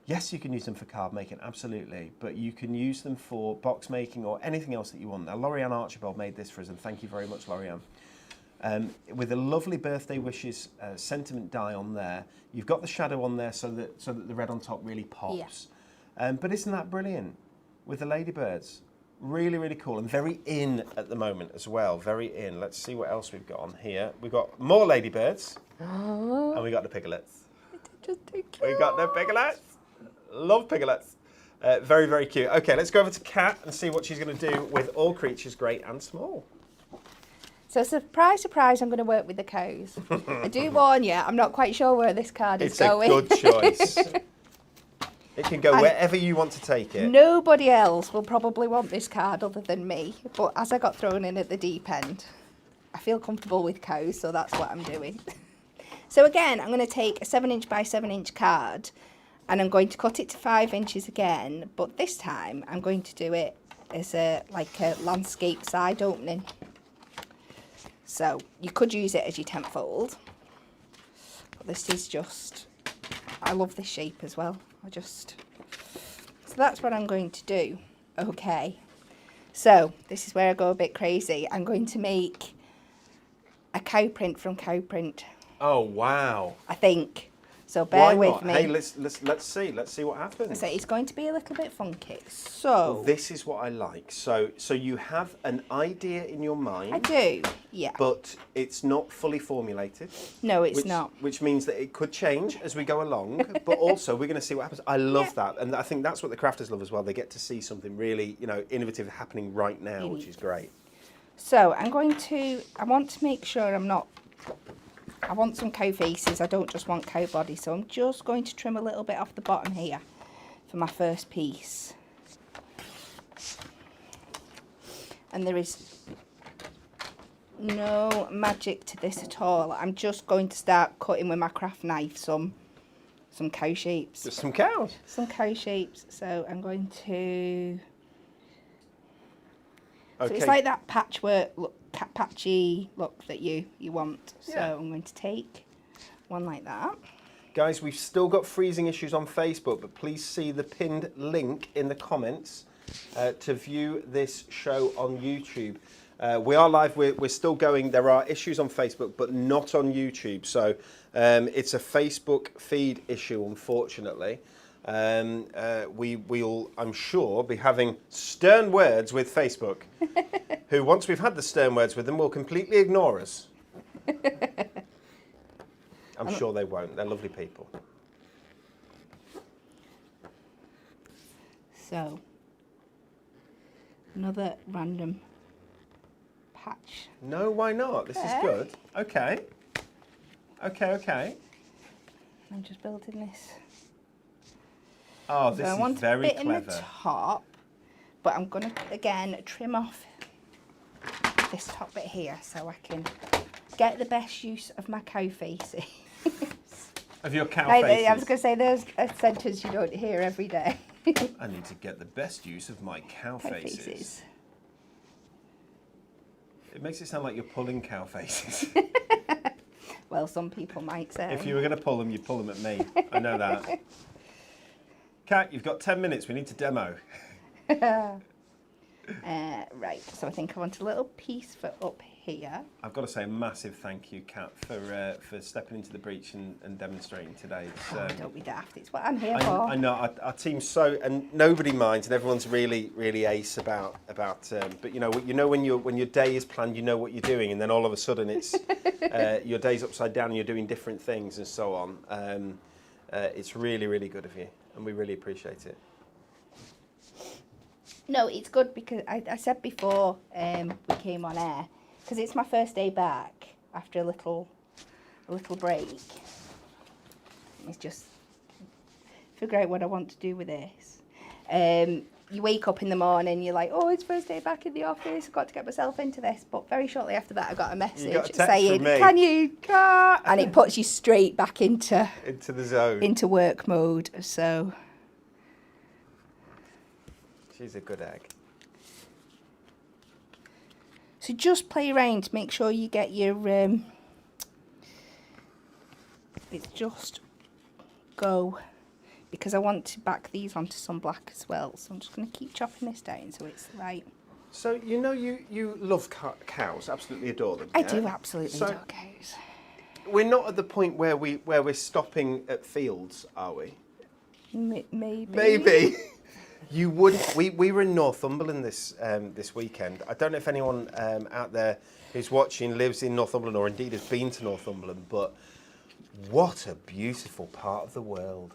yes, you can use them for card making, absolutely, but you can use them for box making or anything else that you want. Now, Lorianne Archibald made this for us, and thank you very much, Lorianne. With a lovely birthday wishes sentiment die on there. You've got the shadow on there so that the red on top really pops. But isn't that brilliant with the ladybirds? Really, really cool, and very in at the moment as well. Very in. Let's see what else we've got on here. We've got more ladybirds, and we got the piglets. Just too cute. We got the piglets. Love piglets. Very, very cute. Okay, let's go over to Kat and see what she's going to do with All Creatures Great and Small. So surprise, surprise, I'm going to work with the cows. I do warn you, I'm not quite sure where this card is going. It's a good choice. It can go wherever you want to take it. Nobody else will probably want this card other than me. But as I got thrown in at the deep end, I feel comfortable with cows, so that's what I'm doing. So again, I'm going to take a 7" by 7" card, and I'm going to cut it to 5 inches again. But this time, I'm going to do it as a landscape side opening. So you could use it as your tent fold, but this is just, I love this shape as well. So that's what I'm going to do. Okay, so this is where I go a bit crazy. I'm going to make a cow print from cow print. Oh wow! I think. So bear with me. Hey, let's see. Let's see what happens. So it's going to be a little bit funky. So well, this is what I like. So you have an idea in your mind. I do, yeah. But it's not fully formulated. No, it's not. Which means that it could change as we go along. But also we're going to see what happens. I love that, and I think that's what the crafters love as well. They get to see something really, innovative happening right now, which is great. So I want to make sure I want some cow faces, I don't just want cow body, so I'm just going to trim a little bit off the bottom here for my first piece. And there is no magic to this at all. I'm just going to start cutting with my craft knife some cow shapes. Just some cows. Some cow shapes. So I'm going to... Okay. So it's like that patchwork look, patchy look that you want. So Yeah. I'm going to take one like that. Guys, we've still got freezing issues on Facebook, but please see the pinned link in the comments to view this show on YouTube. We are live, we're still going. There are issues on Facebook, but not on YouTube. So it's a Facebook feed issue, unfortunately. We'll, I'm sure, be having stern words with Facebook, who, once we've had the stern words with them, will completely ignore us. I'm sure they won't. They're lovely people. So, another random patch. No, why not? This is good. Okay. Okay. I'm just building this. Oh, So this I is want very a bit in the clever. top, but I'm going to, again, trim off this top bit here so I can get the best use of my cow faces. Of your cow faces. I was going to say, there's a sentence you don't hear every day. I need to get the best use of my cow faces. It makes it sound like you're pulling cow faces. Well, some people might say. If you were going to pull them, you'd pull them at me. I know that. Kat, you've got 10 minutes. We need to demo. Right, so I think I want a little piece for up here. I've got to say a massive thank you, Kat, for stepping into the breach and demonstrating today. It's, Don't be daft, it's what I'm here for. I know our team's so, and nobody minds, and everyone's really ace about. But you know when your day is planned, you know what you're doing, and then all of a sudden it's your day's upside down, and you're doing different things and so on. It's really good of you, and we really appreciate it. No, it's good because I said before we came on air, because it's my first day back after a little break. It's just figure out what I want to do with this. You wake up in the morning, you're like, oh, it's first day back in the office, I've got to get myself into this. But very shortly after that, I got a message saying, can you, and it puts you straight back into the zone, into work mode. So she's a good egg. So just play around, make sure you get your, it's just go, because I want to back these onto some black as well. So I'm just going to keep chopping this down so it's right. So you know you love cows, absolutely adore them. I yeah? do absolutely So adore cows. we're not at the point where we're stopping at fields, are we? Maybe. Maybe. You wouldn't. We were in Northumberland this weekend. I don't know if anyone out there who's watching lives in Northumberland or indeed has been to Northumberland, but what a beautiful part of the world.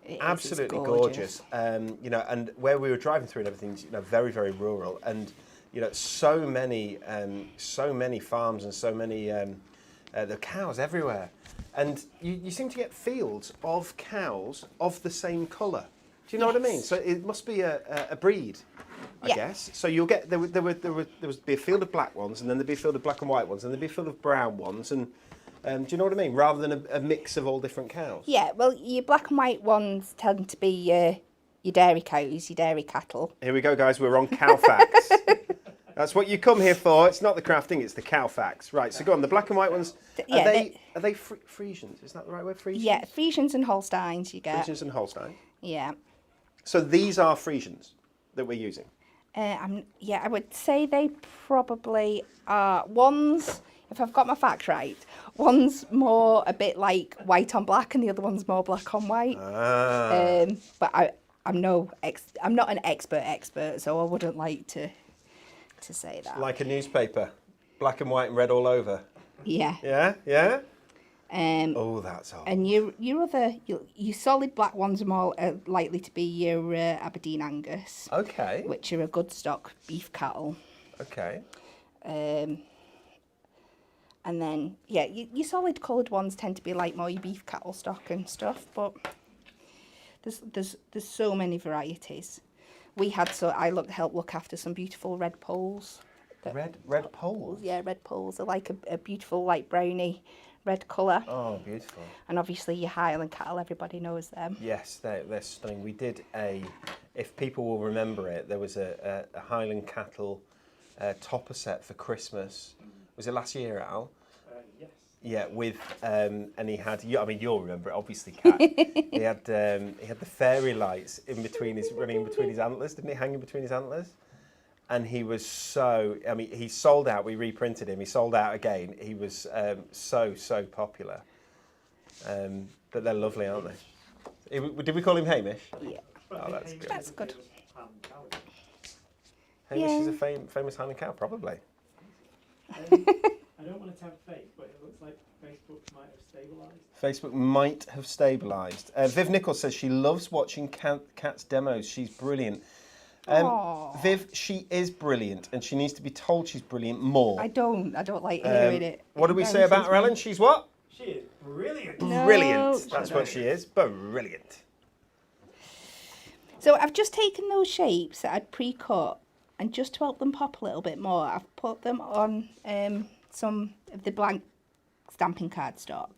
It Absolutely is, gorgeous. You know, and where we were driving through and everything's very rural, and so many farms and so many the cows everywhere, and you seem to get fields of cows of the same colour. Do you know what I mean? So it must be a breed, I guess. So you'll get there would be a field of black ones, and then there'd be a field of black and white ones, and there'd be a field of brown ones, and do you know what I mean? Rather than a mix of all different cows. Yeah, well, your black and white ones tend to be your dairy cows, your dairy cattle. Here we go, guys. We're on cow facts. That's what you come here for. It's not the crafting; it's the cow facts. Right. So go on. The black and white ones. Are they Friesians? Is that the right word? Friesians. Yeah, Friesians and Holsteins you get. Friesians and Holstein. Yeah. So these are Friesians that we're using. I would say they probably are. One's, if I've got my facts right, one's more a bit like white on black, and the other one's more black on white. But I'm not an expert, so I wouldn't like to say that. Like a newspaper, black and white and red all over. Yeah. Yeah. Oh, that's all. And your solid black ones are more likely to be your Aberdeen Angus. Okay. Which are a good stock beef cattle. Okay. And then your solid coloured ones tend to be like more your beef cattle stock and stuff. But there's so many varieties. I helped look after some beautiful red poles at Red poles. Yeah, red poles are like a beautiful light browny red colour. Oh, beautiful. And obviously your Highland cattle, everybody knows them. Yes, they're stunning. We did if people will remember it, there was a Highland cattle topper set for Christmas. Was it last year, Al? Yes. Yeah, with and he had. I mean, you'll remember it, obviously, Kat. he had the fairy lights running in between his antlers, didn't he? Hanging between his antlers, and he was so. I mean, he sold out. We reprinted him. He sold out again. He was so popular. But they're lovely, aren't they? Did we call him Hamish? Yeah. Oh, that's good. That's good. Hamish Yeah. is a famous Highland cow, probably. I don't want it to have fake, but it looks like Facebook might have stabilised. Facebook might have stabilised. Viv Nichols says she loves watching Kat's demos. She's brilliant. Aw. Viv, she is brilliant, and she needs to be told she's brilliant more. I don't like hearing it. What do we say about her, Ellen? She's what? She is brilliant. No. Brilliant. That's what she is. Brilliant. So I've just taken those shapes that I'd pre-cut, and just to help them pop a little bit more, I've put them on some of the blank stamping cardstock,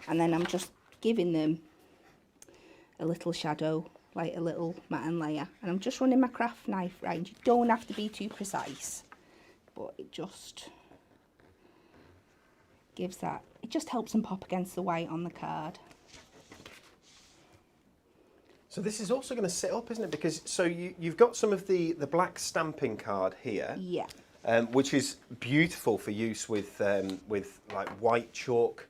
and then I'm just giving them a little shadow, like a little matte layer, and I'm just running my craft knife round. You don't have to be too precise, but it just gives that, it just helps them pop against the white on the card. So this is also going to sit up, isn't it? Because you've got some of the black stamping card here, Yeah. which is beautiful for use with like white chalk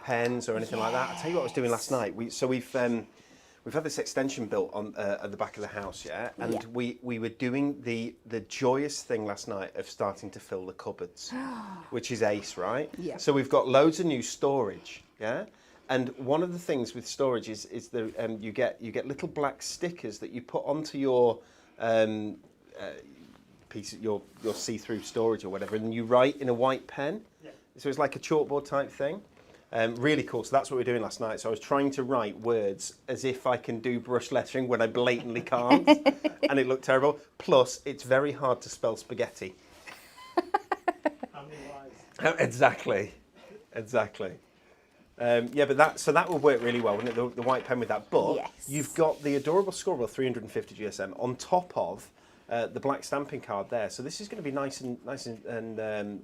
pens or anything like that. I'll tell you what I was doing last night. We've had this extension built on at the back of the house, yeah, and Yeah. we were doing the joyous thing last night of starting to fill the cupboards, which is ace, right? Yeah. So we've got loads of new storage, yeah. And one of the things with storage is the you get little black stickers that you put onto your piece of your see-through storage or whatever, and you write in a white pen. Yeah. So it's like a chalkboard type thing. Really cool. So that's what we were doing last night. So I was trying to write words as if I can do brush lettering when I blatantly can't, and it looked terrible. Plus, it's very hard to spell spaghetti. How many lives? Exactly. Yeah, but that would work really well, wouldn't it? The white pen with that. But Yes. you've got the adorable Scorable 350 GSM on top of the black stamping card there. So this is going to be nice and there's going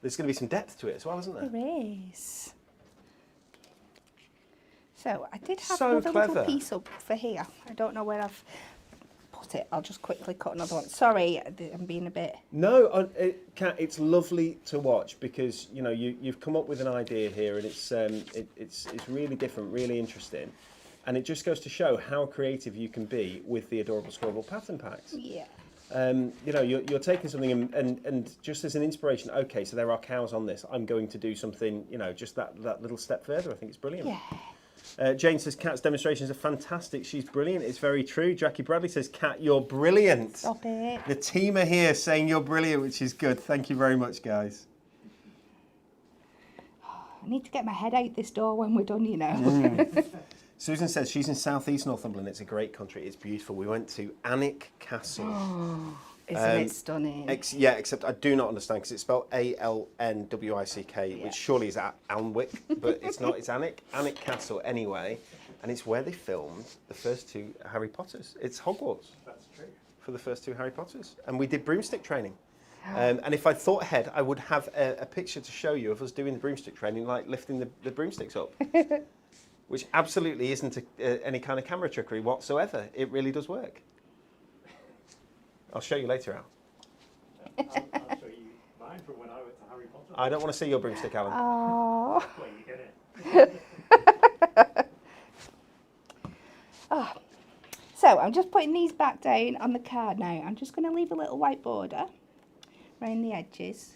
to be some depth to it as well, isn't there? There is. So I did have So another clever. little piece up for here. I don't know where I've put it. I'll just quickly cut another one. Sorry, I'm being a bit... No, Kat, it's lovely to watch because you've come up with an idea here, and it's really different, really interesting, and it just goes to show how creative you can be with the adorable Scorable pattern packs. Yeah. You're taking something and just as an inspiration. Okay, so there are cows on this. I'm going to do something. Just that little step further. I think it's brilliant. Yeah. Jane says Kat's demonstrations are fantastic. She's brilliant. It's very true. Jackie Bradley says, Kat, you're brilliant. Stop it. The team are here saying you're brilliant, which is good. Thank you very much, guys. I need to get my head out this door when we're done, Susan says she's in South East Northumberland. It's a great country. It's beautiful. We went to Alnwick Castle. Isn't it stunning? Yeah, except I do not understand because it's spelled Alnwick, which surely is Alnwick, but it's not. It's Alnwick Castle anyway, and it's where they filmed the first two Harry Potters. It's Hogwarts. That's true. For the first two Harry Potters, and we did broomstick training. And if I thought ahead, I would have a picture to show you of us doing the broomstick training, like lifting the broomsticks up, which absolutely isn't any kind of camera trickery whatsoever. It really does work. I'll show you later, Al. I'll show you mine from when I went to Harry Potter. I don't want to see your broomstick, Alan. Oh. Well, you get it. So I'm just putting these back down on the card now. I'm just going to leave a little white border around the edges.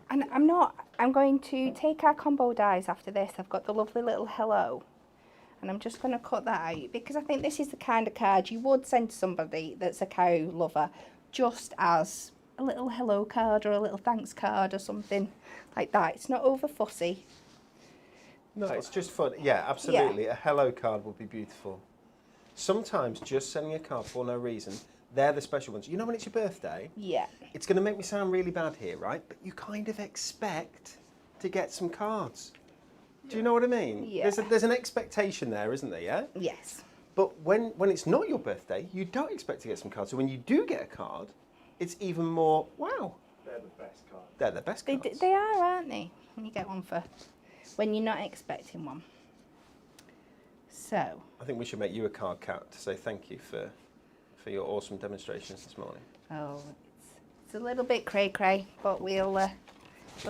And I'm going to take our combo dies after this. I've got the lovely little hello. And I'm just going to cut that out because I think this is the kind of card you would send to somebody that's a cow lover just as a little hello card or a little thanks card or something like that. It's not over fussy. No, it's just fun. Yeah, absolutely. A hello card would be beautiful. Sometimes just sending a card for no reason, They're the special ones. You know when it's your birthday? Yeah. It's going to make me sound really bad here, right? But you kind of expect to get some cards. Do you know what I mean? Yeah. There's an expectation there, isn't there, yeah? Yes. But when it's not your birthday, you don't expect to get some cards. So when you do get a card, it's even more, wow. They're the best cards. They're the best cards. They are, aren't they? When you get one for when you're not expecting one. So. I think we should make you a card, Kat, to say thank you for your awesome demonstrations this morning. Oh, it's a little bit cray-cray, but we'll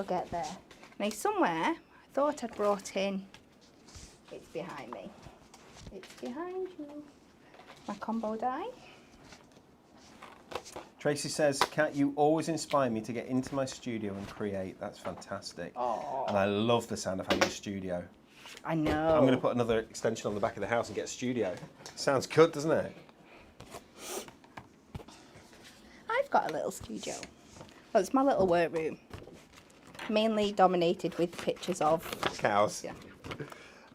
get there. Now, somewhere, I thought I'd brought in, it's behind me. It's behind you. My combo die. Tracy says, Kat, you always inspire me to get into my studio and create. That's fantastic. Oh. And I love the sound of having a studio. I know. I'm going to put another extension on the back of the house and get a studio. Sounds good, doesn't it? I've got a little studio. Well, it's my little workroom. Mainly dominated with pictures of Cows. Yeah.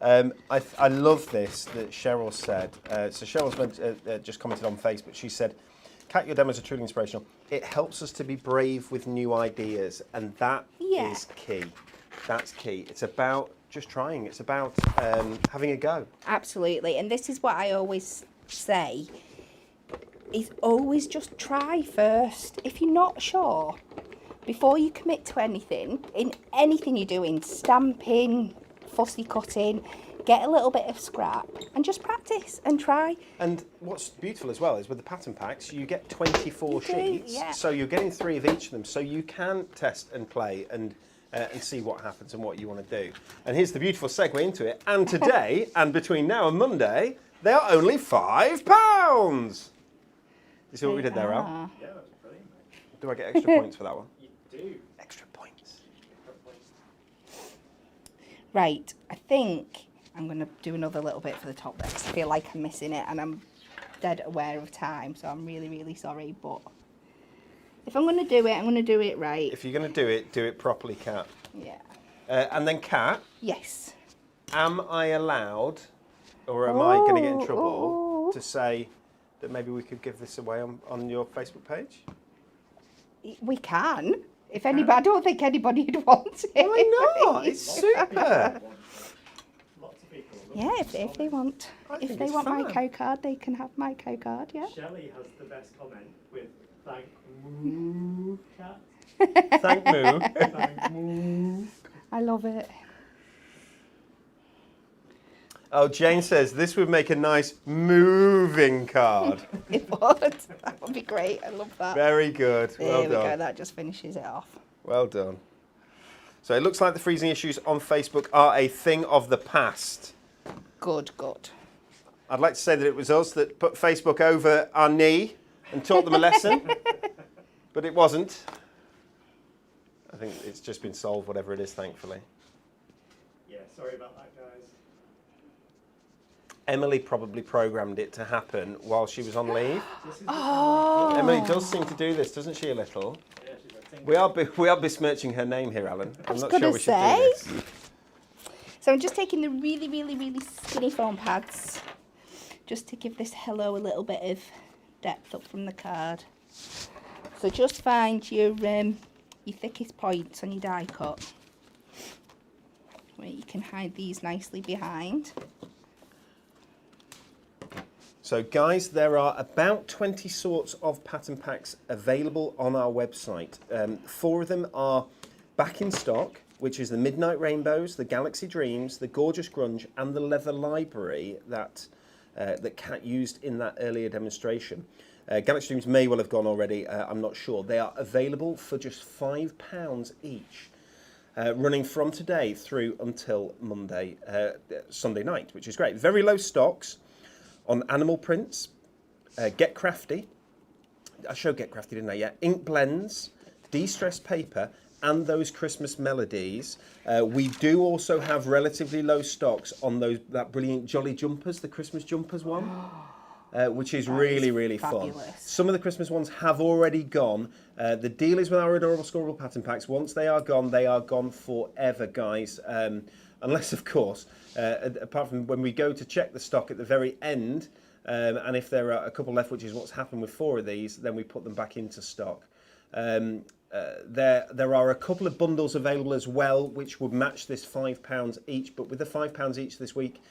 I love this that Cheryl said. So Cheryl's just commented on Facebook. She said, Kat, your demos are truly inspirational. It helps us to be brave with new ideas, and that is key. That's key. It's about just trying. It's about having a go. Absolutely. And this is what I always say, is always just try first. If you're not sure, before you commit to anything, in anything you're doing, stamping, fussy cutting, get a little bit of scrap and just practice and try. And what's beautiful as well is with the pattern packs, you get 24 sheets. Yeah. So you're getting 3 of each of them. So you can test and play and see what happens and what you want to do. And here's the beautiful segue into it. And today, and between now and Monday, they are only £5. You see what we did there, Al? Yeah, that's brilliant, mate. Do I get extra points for that one? You do. Extra points. Right, I think I'm going to do another little bit for the top there 'cause I feel like I'm missing it and I'm dead aware of time, so I'm really, really sorry. But if I'm going to do it, I'm going to do it right. If you're going to do it properly, Kat. Yeah. And then, Kat, Yes. am I allowed, or am I going to get in Oh, trouble oh. to say that maybe we could give this away on your Facebook page? We can. If anybody, I don't think anybody would want it. Why not? It's super. Lots of people. Yeah, if they want, I if think they it's want my fun. co card, they can have my co card. Yeah. Shelley has the best comment with thank moo cat. Thank Moo. Thank moo. I love it. Oh, Jane says this would make a nice moving card. It would. That would be great. I love that. Very good. There Well we go. done. That just finishes it off. Well done. So it looks like the freezing issues on Facebook are a thing of the past. Good, good. I'd like to say that it was us that put Facebook over our knee and taught them a lesson, but it wasn't. I think it's just been solved, whatever it is, thankfully. Yeah, sorry about that, guys. Emily probably programmed it to happen while she was on leave. This is Oh. Emily does seem to do this, doesn't she, a little? yeah, she's a tinker. We are besmirching her name here, Alan. I'm was not gonna sure we should say. do this. So I'm just taking the really, really, really skinny foam pads just to give this hello a little bit of depth up from the card. So just find your thickest points on your die cut where you can hide these nicely behind. So guys, there are about 20 sorts of pattern packs available on our website. 4 of them are back in stock, which is the Midnight Rainbows, the Galaxy Dreams, the Gorgeous Grunge, and the Leather Library that Kat used in that earlier demonstration. Galaxy Dreams may well have gone already, I'm not sure. They are available for just £5 each, running from today through until Sunday night, which is great. Very low stocks on animal prints, Get Crafty. I showed Get Crafty, didn't I? Yeah. Ink blends, DeStress Paper, and those Christmas melodies. We do also have relatively low stocks on that brilliant Jolly Jumpers, the Christmas Jumpers one, which is really, really fun. fabulous. Some of the Christmas ones have already gone. The deal is with our adorable Scorable pattern packs. Once they are gone forever, guys. Unless, of course, apart from when we go to check the stock at the very end, And if there are a couple left, which is what's happened with 4 of these, then we put them back into stock. There are a couple of bundles available as well, which would match this £5 each. But with the £5 each this week,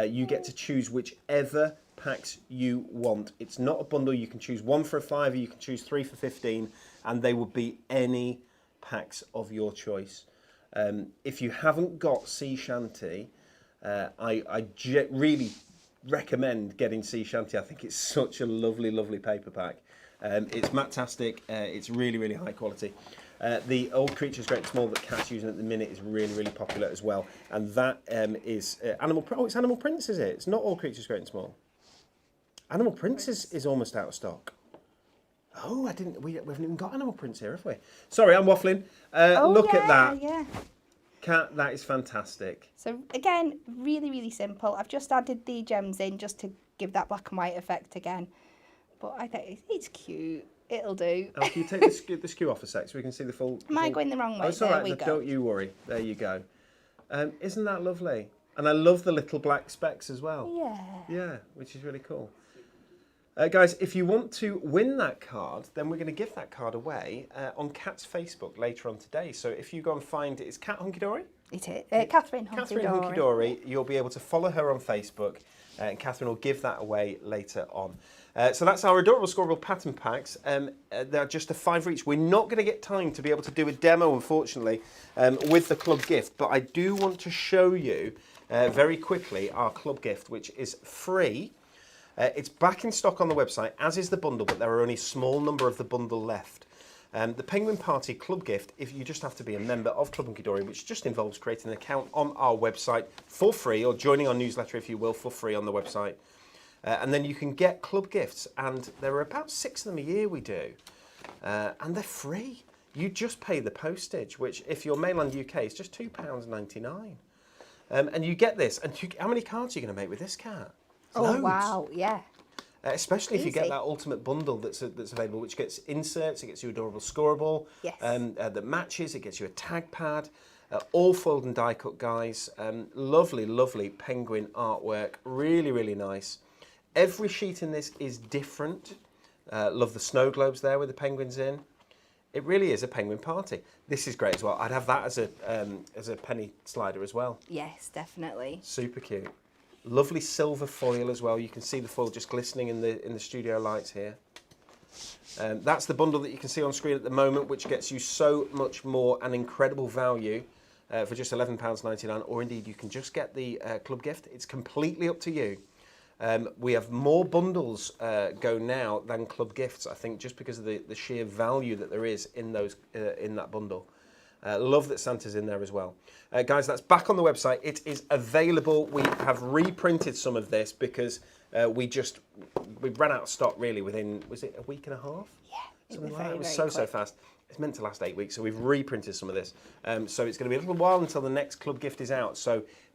you get to choose whichever packs you want. It's not a bundle. You can choose 1 for a £5, you can choose 3 for 15, and they will be any packs of your choice. If you haven't got Sea Shanty, I really recommend getting Sea Shanty. I think it's such a lovely, lovely paper pack. It's matastic. It's really, really high quality. The Old Creatures Great and Small that Cat's using at the minute is really, really popular as well. And that is Animal. Oh, it's Animal Prints, is it? It's not Old Creatures Great and Small. Animal Prints is almost out of stock. Oh, we haven't even got Animal Prints here, have we? Sorry, I'm waffling. Look at that. Yeah. Cat, that is fantastic. So again, really, really simple. I've just added the gems in just to give that black and white effect again. But I think it's cute. It'll do. Oh, can you take the skew off a sec so we can see the full... Am I going the wrong way? Oh, it's all right. We go. Don't you worry. There you go. Isn't that lovely? And I love the little black specks as well. Yeah. Yeah, which is really cool. Guys, if you want to win that card, then we're going to give that card away on Kat's Facebook later on today. So if you go and find it's Cat Hunky Dory? It is. Catherine Hunky Dory. Hunky Dory. You'll be able to follow her on Facebook, and Catherine will give that away later on. So that's our adorable Scorable pattern packs. They're just a £5 each. We're not going to get time to be able to do a demo, unfortunately, with the club gift. But I do want to show you very quickly our club gift, which is free. It's back in stock on the website, as is the bundle, but there are only a small number of the bundle left. The Penguin Party Club Gift, if you just have to be a member of Club Hunky Dory, which just involves creating an account on our website for free, or joining our newsletter, if you will, for free on the website. And then you can get club gifts, and there are about 6 of them a year we do. And they're free. You just pay the postage, which if you're mainland UK, is just £2.99. And you get this. And how many cards are you going to make with this cat? Oh, wow, yeah. Especially if you get Easy. that ultimate bundle that's available, which gets inserts, it gets you adorable Scorable, Yes. that matches, it gets you a tag pad, all fold and die cut, guys. Lovely, lovely penguin artwork, really, really nice. Every sheet in this is different. Love the snow globes there with the penguins in. It really is a penguin party. This is great as well. I'd have that as a penny slider as well. Yes, definitely. Super cute. Lovely silver foil as well. You can see the foil just glistening in the studio lights here. That's the bundle that you can see on screen at the moment, which gets you so much more, an incredible value for just £11.99, or indeed you can just get the club gift. It's completely up to you. We have more bundles go now than club gifts, I think, just because of the sheer value that there is in those in that bundle. Love that Santa's in there as well. Guys, that's back on the website. It is available. We have reprinted some of this because we ran out of stock really within, was it a week and a half? Yeah, Something like that. very, It was very so quick. fast. It's meant to last 8 weeks, so we've reprinted some of this. So it's going to be a little while until the next club gift is out.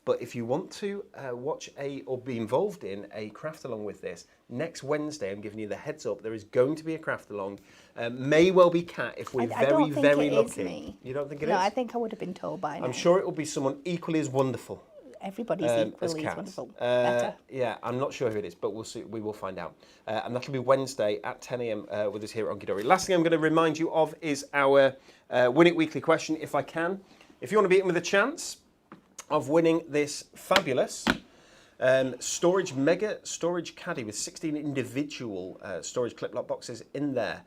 But if you want to watch or be involved in a craft along with this, next Wednesday, I'm giving you the heads up, there is going to be a craft along. May well be Cat if we're I don't think very it lucky. is me. You don't think it is? No, I think I would have been told by now. I'm sure it will be someone equally as wonderful. Everybody's as equally Cat. wonderful. Better. Yeah, I'm not sure who it is, but we'll see. We will find out. And that'll be Wednesday at 10 a.m. With us here at Hunky Dory. Last thing I'm going to remind you of is our Win It Weekly question, if I can. If you want to be in with a chance of winning this fabulous mega storage caddy with 16 individual storage clip lock boxes in there.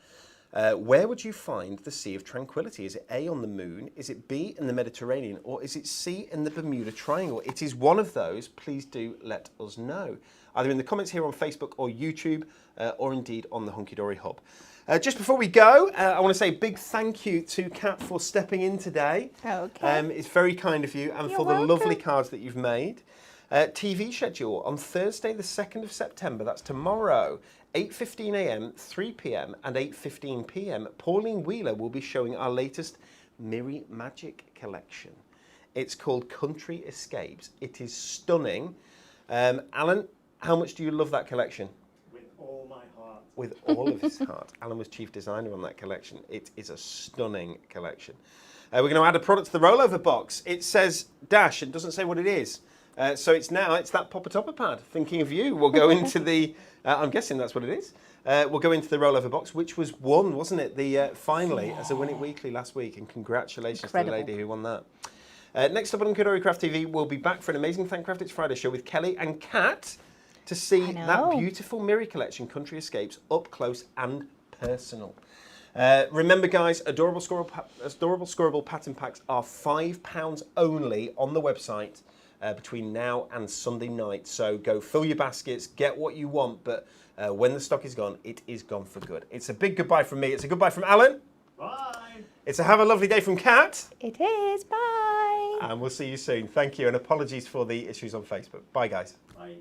Where would you find the Sea of Tranquility? Is it A, on the moon? Is it B, in the Mediterranean? Or is it C, in the Bermuda Triangle? It is one of those. Please do let us know. Either in the comments here on Facebook or YouTube, or indeed on the Hunky Dory Hub. Just before we go, I want to say a big thank you to Kat for stepping in today. Okay. It's very kind of you, and You're for the welcome. lovely cards that you've made. TV schedule on Thursday the 2nd of September, that's tomorrow, 8:15 a.m, 3 p.m. and 8:15 p.m. Pauline Wheeler will be showing our latest Miri Magic collection. It's called Country Escapes. It is stunning. Alan, how much do you love that collection? With all my heart. With all of his heart. Alan was chief designer on that collection. It is a stunning collection. We're going to add a product to the rollover box. It says Dash, and doesn't say what it is. So it's that Popper Topper pad. Thinking of you. We'll go into the. I'm guessing that's what it is. We'll go into the rollover box, which was won, wasn't it? The finally as a Win It Weekly last week, and congratulations to the lady who won that. Next up on Kudori Craft TV, we'll be back for an amazing Thankcraft It's Friday show with Kelly and Kat to see that beautiful Miri collection, Country Escapes, up close and personal. Remember, guys, adorable Scorable pattern packs are £5 only on the website between now and Sunday night. So go fill your baskets, get what you want, but when the stock is gone, it is gone for good. It's a big goodbye from me. It's a goodbye from Alan. Bye. It's a have a lovely day from Kat. It is. Bye. And we'll see you soon. Thank you, and apologies for the issues on Facebook. Bye, guys. Bye.